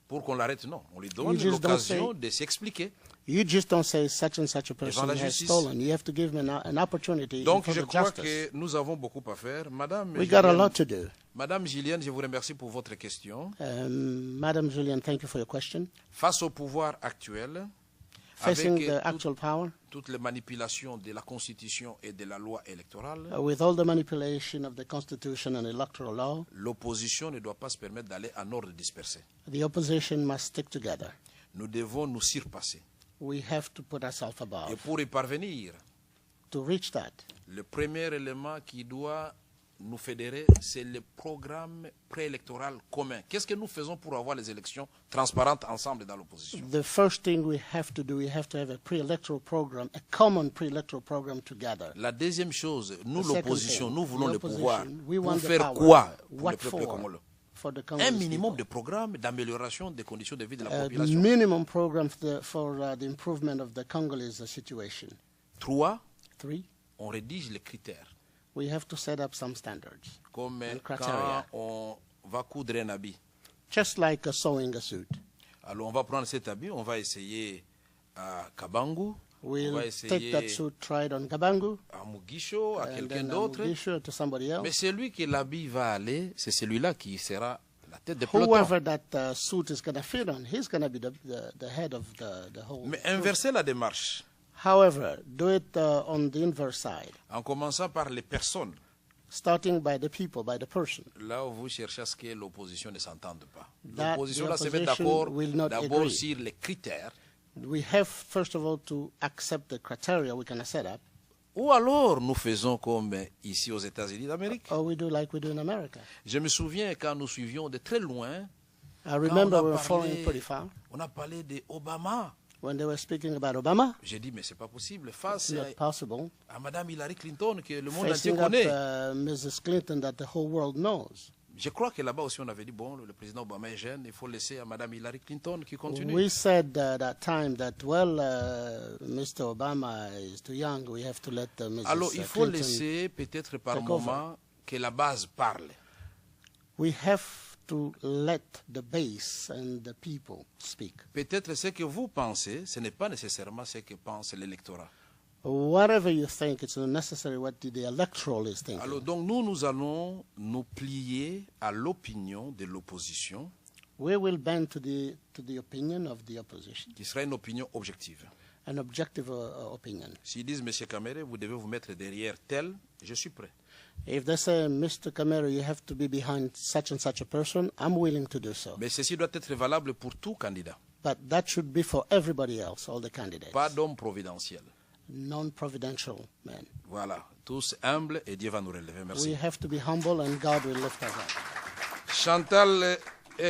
Speaker 1: pour qu'on l'arrête. Non, on lui donne l'occasion de s'expliquer.
Speaker 3: You just don't say such and such a person has stolen. You have to give him an opportunity.
Speaker 1: Donc je crois que nous avons beaucoup à faire. Madame
Speaker 3: We got a lot to do.
Speaker 1: Madame Gillian, je vous remercie pour votre question.
Speaker 3: Madame Gillian, thank you for your question.
Speaker 1: Face au pouvoir actuel,
Speaker 3: facing the actual power,
Speaker 1: toutes les manipulations de la Constitution et de la loi électorale,
Speaker 3: with all the manipulation of the Constitution and electoral law,
Speaker 1: l'opposition ne doit pas se permettre d'aller en ordre dispersé.
Speaker 3: The opposition must stick together.
Speaker 1: Nous devons nous surpasser.
Speaker 3: We have to put ourselves above.
Speaker 1: Et pour y parvenir,
Speaker 3: to reach that,
Speaker 1: le premier élément qui doit nous fédérer, c'est le programme préélectoral commun. Qu'est-ce que nous faisons pour avoir les élections transparentes ensemble dans l'opposition?
Speaker 3: The first thing we have to do, we have to have a pre-electoral program, a common pre-electoral program together.
Speaker 1: La deuxième chose, nous l'opposition, nous voulons le pouvoir.
Speaker 3: We want
Speaker 1: pour faire
Speaker 3: power.
Speaker 1: quoi pour
Speaker 3: What
Speaker 1: le peuple congolais?
Speaker 3: Un
Speaker 1: minimum de programmes d'amélioration des conditions de vie de la population.
Speaker 3: Minimum program for the improvement of the Congolese situation.
Speaker 1: 3.
Speaker 3: 3.
Speaker 1: On rédige les critères.
Speaker 3: We have to set up some standards.
Speaker 1: Comme quand on va coudre un habit.
Speaker 3: Just like sewing a suit.
Speaker 1: Alors on va prendre cet habit, on va essayer à Kabangu.
Speaker 3: We'll take that suit, try it on Kabangu.
Speaker 1: À Mugisho, à quelqu'un d'autre. Mais celui que l'habit va aller, c'est celui-là qui sera la tête de peloton.
Speaker 3: Whoever that suit is going to fit on, he's going to be the head of the whole.
Speaker 1: Mais inverser la démarche.
Speaker 3: However, do it on the inverse side.
Speaker 1: En commençant par les personnes.
Speaker 3: Starting by the people, by the person.
Speaker 1: Là où vous cherchez à ce que l'opposition ne s'entende pas. L'opposition là se met d'accord d'abord sur les critères.
Speaker 3: We have, first of all, to accept the criteria we're going to set up.
Speaker 1: Ou alors nous faisons comme ici aux États-Unis d'Amérique.
Speaker 3: Or we do like we do in America.
Speaker 1: Je me souviens quand nous suivions de très loin.
Speaker 3: I remember we were following pretty far.
Speaker 1: On a parlé d'Obama.
Speaker 3: When they were speaking about Obama,
Speaker 1: j'ai dit mais c'est pas possible face
Speaker 3: à
Speaker 1: Madame Hillary Clinton que le monde entier connaît.
Speaker 3: Mrs. Clinton that the whole world knows.
Speaker 1: Je crois que là-bas aussi on avait dit bon le président Obama est jeune, il faut laisser à Madame Hillary Clinton qui continue.
Speaker 3: We said that time that Mr. Obama is too young, we have to let Mrs.
Speaker 1: Alors il faut laisser peut-être par moment que la base parle.
Speaker 3: We have to let the base and the people speak.
Speaker 1: Peut-être ce que vous pensez, ce n'est pas nécessairement ce que pense l'électorat.
Speaker 3: Whatever you think, it's not necessarily what the electoral is thinking.
Speaker 1: Alors, donc, nous allons nous plier à l'opinion de l'opposition.
Speaker 3: We will bend to the opinion of the opposition.
Speaker 1: Qui sera une opinion objective.
Speaker 3: An objective opinion.
Speaker 1: S'ils disent, Monsieur Kamere, vous devez vous mettre derrière tel, je suis prêt.
Speaker 3: If they say, Mr. Kamere, you have to be behind such and such a person, I'm willing to do so.
Speaker 1: Mais ceci doit être valable pour tout candidat.
Speaker 3: But that should be for everybody else, all the candidates.
Speaker 1: Pas d'homme providentiel.
Speaker 3: Non-providential men.
Speaker 1: Voilà, tous humbles et Dieu va nous relever. Merci.
Speaker 3: We have to be humble and God will lift us up.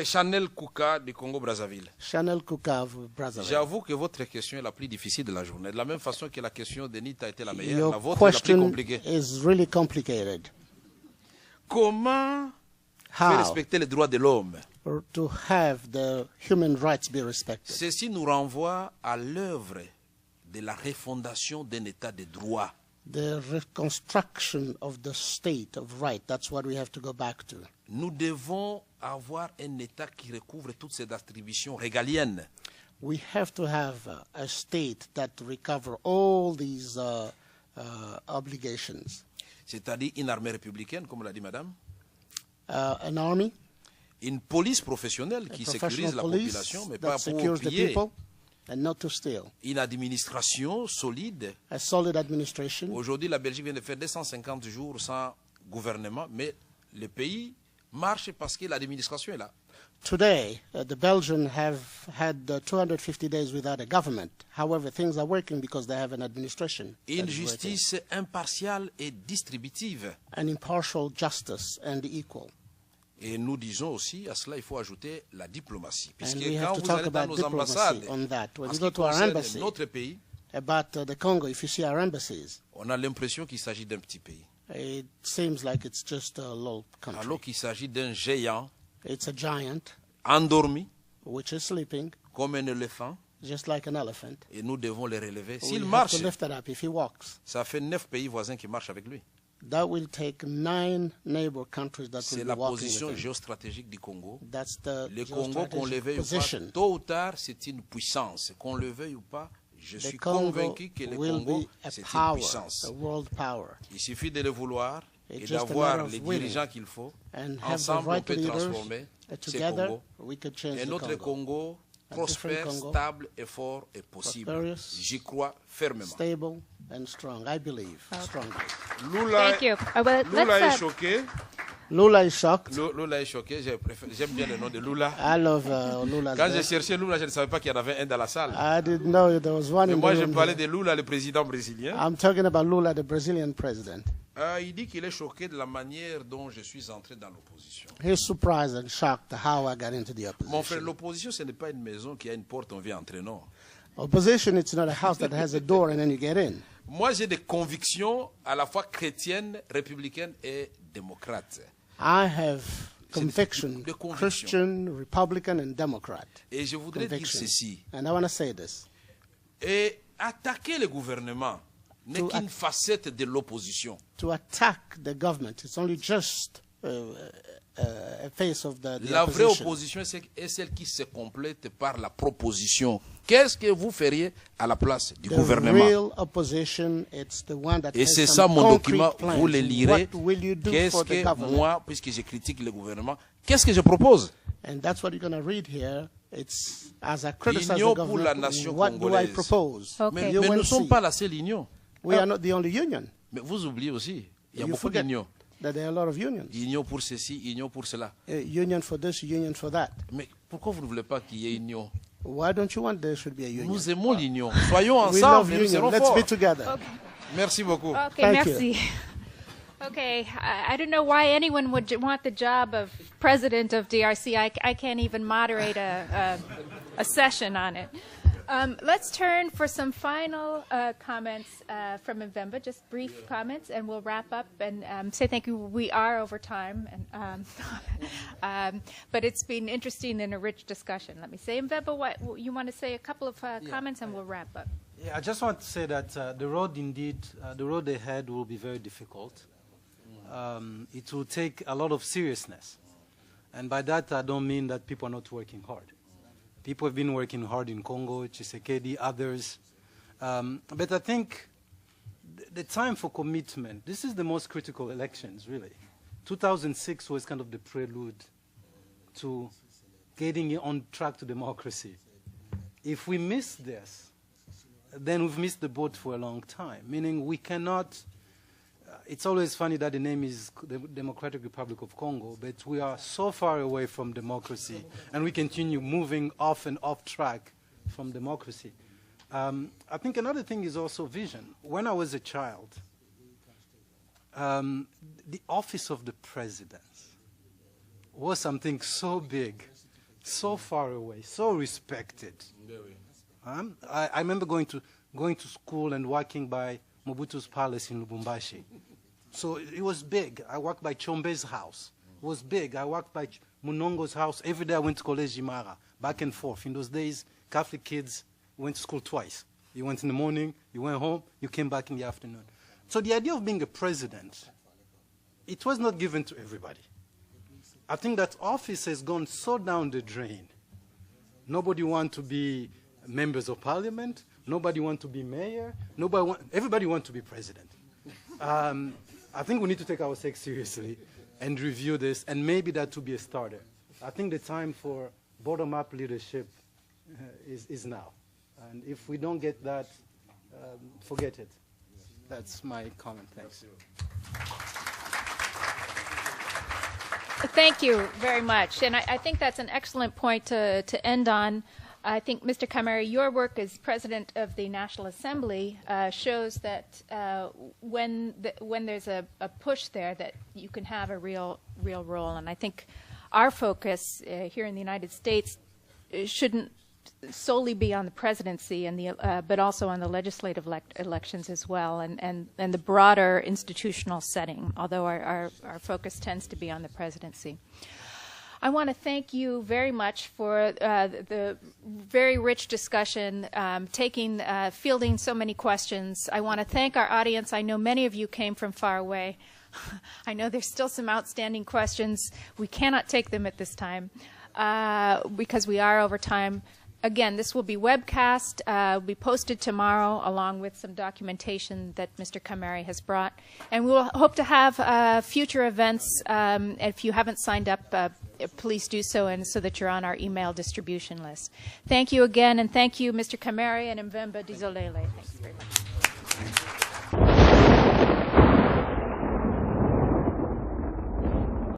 Speaker 1: Chanel Kouka du Congo-Brazzaville.
Speaker 3: Chanel Kouka of Brazzaville.
Speaker 1: J'avoue que votre question est la plus difficile de la journée. De la même façon que la question de Nita était la meilleure,
Speaker 3: Your
Speaker 1: la vôtre est la plus
Speaker 3: question
Speaker 1: compliquée.
Speaker 3: is really complicated.
Speaker 1: Comment faire respecter les droits de l'homme?
Speaker 3: To have the human rights be respected.
Speaker 1: Ceci nous renvoie à l'œuvre de la refondation d'un état de droit.
Speaker 3: The reconstruction of the state of right, that's what we have to go back to.
Speaker 1: Nous devons avoir un état qui recouvre toutes ces attributions régaliennes.
Speaker 3: We have to have a state that recover all these obligations.
Speaker 1: C'est-à-dire une armée républicaine, comme l'a dit madame.
Speaker 3: An army.
Speaker 1: Une police professionnelle qui sécurise la population, mais pas pour piller.
Speaker 3: And not to steal.
Speaker 1: Une administration solide.
Speaker 3: A solid administration.
Speaker 1: Aujourd'hui, la Belgique vient de faire 250 jours sans gouvernement, mais le pays marche parce que l'administration est là.
Speaker 3: Today, the Belgians have had 250 days without a government. However, things are working because they have an administration.
Speaker 1: Une justice impartiale et distributive.
Speaker 3: An impartial justice and equal.
Speaker 1: Et nous disons aussi, à cela il faut ajouter la diplomatie. Puisque
Speaker 3: And we
Speaker 1: quand
Speaker 3: have to
Speaker 1: vous
Speaker 3: talk
Speaker 1: allez dans
Speaker 3: about
Speaker 1: nos ambassades,
Speaker 3: diplomacy on that. When
Speaker 1: en
Speaker 3: you
Speaker 1: ce
Speaker 3: go
Speaker 1: qui
Speaker 3: to our
Speaker 1: concerne
Speaker 3: embassy,
Speaker 1: notre pays,
Speaker 3: about the Congo, if you see our embassies,
Speaker 1: on a l'impression qu'il s'agit d'un petit pays.
Speaker 3: It seems like it's just a little country.
Speaker 1: Alors qu'il s'agit d'un géant,
Speaker 3: it's a giant,
Speaker 1: endormi,
Speaker 3: which is sleeping,
Speaker 1: comme un éléphant,
Speaker 3: just like an elephant.
Speaker 1: Et nous devons le relever.
Speaker 3: We
Speaker 1: S'il
Speaker 3: have
Speaker 1: marche,
Speaker 3: to lift it up if he walks.
Speaker 1: ça fait 9 pays voisins qui marchent avec lui.
Speaker 3: That will take 9 neighbor countries that
Speaker 1: C'est
Speaker 3: will
Speaker 1: la
Speaker 3: be walking
Speaker 1: position
Speaker 3: with him.
Speaker 1: géostratégique du Congo.
Speaker 3: That's the
Speaker 1: Le Congo, qu'on le veuille ou pas,
Speaker 3: position.
Speaker 1: tôt ou tard, c'est une puissance. Qu'on le veuille ou pas, je suis
Speaker 3: Congo
Speaker 1: convaincu que le
Speaker 3: will
Speaker 1: Congo,
Speaker 3: be a
Speaker 1: c'est une
Speaker 3: power,
Speaker 1: puissance.
Speaker 3: a world power.
Speaker 1: Il suffit de le vouloir
Speaker 3: It's
Speaker 1: et
Speaker 3: just a
Speaker 1: d'avoir
Speaker 3: matter of
Speaker 1: les
Speaker 3: willing.
Speaker 1: dirigeants qu'il faut.
Speaker 3: And have the
Speaker 1: Ensemble, on
Speaker 3: right
Speaker 1: peut
Speaker 3: leaders.
Speaker 1: transformer ce
Speaker 3: Together,
Speaker 1: Congo.
Speaker 3: we could change
Speaker 1: Et
Speaker 3: the
Speaker 1: notre
Speaker 3: Congo.
Speaker 1: Congo
Speaker 3: A
Speaker 1: prospère,
Speaker 3: different Congo.
Speaker 1: stable et fort est possible.
Speaker 3: Prosperous,
Speaker 1: J'y crois fermement.
Speaker 3: Stable and strong. I believe strongly.
Speaker 1: Lula,
Speaker 4: Thank you.
Speaker 1: Lula est choqué.
Speaker 3: Lula is shocked.
Speaker 1: Lula est choqué. J'aime bien le nom de Lula.
Speaker 3: I love Lula's
Speaker 1: Quand
Speaker 3: name.
Speaker 1: j'ai cherché Lula, je ne savais pas qu'il y en avait un dans la salle.
Speaker 3: I didn't know there was one
Speaker 1: Mais
Speaker 3: in
Speaker 1: moi,
Speaker 3: the
Speaker 1: je
Speaker 3: room
Speaker 1: parlais
Speaker 3: here.
Speaker 1: de Lula, le président brésilien.
Speaker 3: I'm talking about Lula, the Brazilian president.
Speaker 1: Il dit qu'il est choqué de la manière dont je suis entré dans l'opposition.
Speaker 3: He's surprised and shocked how I got into the
Speaker 1: Mon frère,
Speaker 3: opposition.
Speaker 1: l'opposition, ce n'est pas une maison qui a une porte, on vient entrer, non.
Speaker 3: Opposition, it's not a house that has a door and then you get in.
Speaker 1: Moi, j'ai des convictions à la fois chrétiennes, républicaines et démocrates.
Speaker 3: I have conviction,
Speaker 1: de conviction.
Speaker 3: Christian, Republican, and Democrat.
Speaker 1: Et je voudrais dire
Speaker 3: Conviction.
Speaker 1: ceci.
Speaker 3: And I want to say this.
Speaker 1: Et attaquer le gouvernement n'est
Speaker 3: To
Speaker 1: qu'une facette de l'opposition.
Speaker 3: To attack the government, it's only just a face of the
Speaker 1: La vraie
Speaker 3: opposition.
Speaker 1: opposition est celle qui se complète par la proposition. Qu'est-ce que vous feriez à la place du
Speaker 3: The
Speaker 1: gouvernement?
Speaker 3: real opposition, it's the one that
Speaker 1: Et
Speaker 3: has
Speaker 1: c'est
Speaker 3: some
Speaker 1: ça mon
Speaker 3: concrete
Speaker 1: document,
Speaker 3: plans.
Speaker 1: vous le lirez.
Speaker 3: What will you do
Speaker 1: Qu'est-ce
Speaker 3: for the
Speaker 1: que
Speaker 3: government?
Speaker 1: moi, puisque je critique le gouvernement, qu'est-ce que je propose?
Speaker 3: And that's what you're going to read here. It's as I criticize the
Speaker 1: L'union pour la
Speaker 3: government,
Speaker 1: nation
Speaker 3: what do I
Speaker 1: congolaise.
Speaker 3: propose?
Speaker 4: Okay.
Speaker 3: You
Speaker 1: Mais nous ne
Speaker 3: will
Speaker 1: sommes
Speaker 3: see.
Speaker 1: pas la seule union.
Speaker 3: We are not the only union.
Speaker 1: Mais vous oubliez aussi, il y a
Speaker 3: You
Speaker 1: beaucoup
Speaker 3: forget
Speaker 1: d'unions.
Speaker 3: that there are a lot of unions.
Speaker 1: Union pour ceci, union pour cela.
Speaker 3: Union for this, union for that.
Speaker 1: Mais pourquoi vous ne voulez pas qu'il y ait union?
Speaker 3: Why don't you want there should be a union?
Speaker 1: Nous aimons l'union. Soyons
Speaker 3: We love
Speaker 1: ensemble et nous
Speaker 3: union.
Speaker 1: serons
Speaker 3: Let's
Speaker 1: forts.
Speaker 3: be together.
Speaker 4: Okay.
Speaker 1: Merci beaucoup.
Speaker 4: Okay,
Speaker 3: Thank you.
Speaker 4: merci. Okay, I don't know why anyone would want the job of president of DRC. I can't even moderate a session on it. Let's turn for some final comments from Mvemba, just brief comments, and we'll wrap up and say thank you. We are over time, and, but it's been interesting and a rich discussion. Let me say, Mvemba, what you want to say a couple of comments, and we'll wrap up.
Speaker 10: Yeah, I just want to say that the road indeed, the road ahead will be very difficult. It will take a lot of seriousness. And by that, I don't mean that people are not working hard. People have been working hard in Congo, Tshisekedi, others. But I think the time for commitment, this is the most critical elections, really. 2006 was kind of the prelude to getting on track to democracy. If we miss this, then we've missed the boat for a long time, meaning we cannot, it's always funny that the name is the Democratic Republic of Congo, but we are so far away from democracy, and we continue moving off and off track from democracy. I think another thing is also vision. When I was a child, the office of the president was something so big, so far away, so respected. I remember going to school and walking by Mobutu's palace in Lubumbashi. So it was big. I walked by Chombe's house. It was big. I walked by Munongo's house. Every day I went to College Imara, back and forth. In those days, Catholic kids went to school twice. You went in the morning, you went home, you came back in the afternoon. So the idea of being a president, it was not given to everybody. I think that office has gone so down the drain. Nobody wants to be members of parliament. Nobody wants to be mayor. Everybody wants to be president. I think we need to take ourselves seriously and review this, and maybe that will be a starter. I think the time for bottom-up leadership is now. And if we don't get that, forget it. That's my comment. Thanks.
Speaker 4: Thank you very much. And I think that's an excellent point to end on. I think, Mr. Kamere, your work as President of the National Assembly shows that when there's a push there, that you can have a real role. And I think our focus here in the United States shouldn't solely be on the presidency and but also on the legislative elections as well, and the broader institutional setting, although our focus tends to be on the presidency. I want to thank you very much for the very rich discussion, fielding so many questions. I want to thank our audience. I know many of you came from far away. I know there's still some outstanding questions. We cannot take them at this time because we are over time. Again, this will be webcast, will be posted tomorrow along with some documentation that Mr. Kamere has brought. And we will hope to have future events. If you haven't signed up, please do so, and so that you're on our email distribution list. Thank you again, and thank you, Mr. Kamere and Mvemba Dizolele. Thanks very much.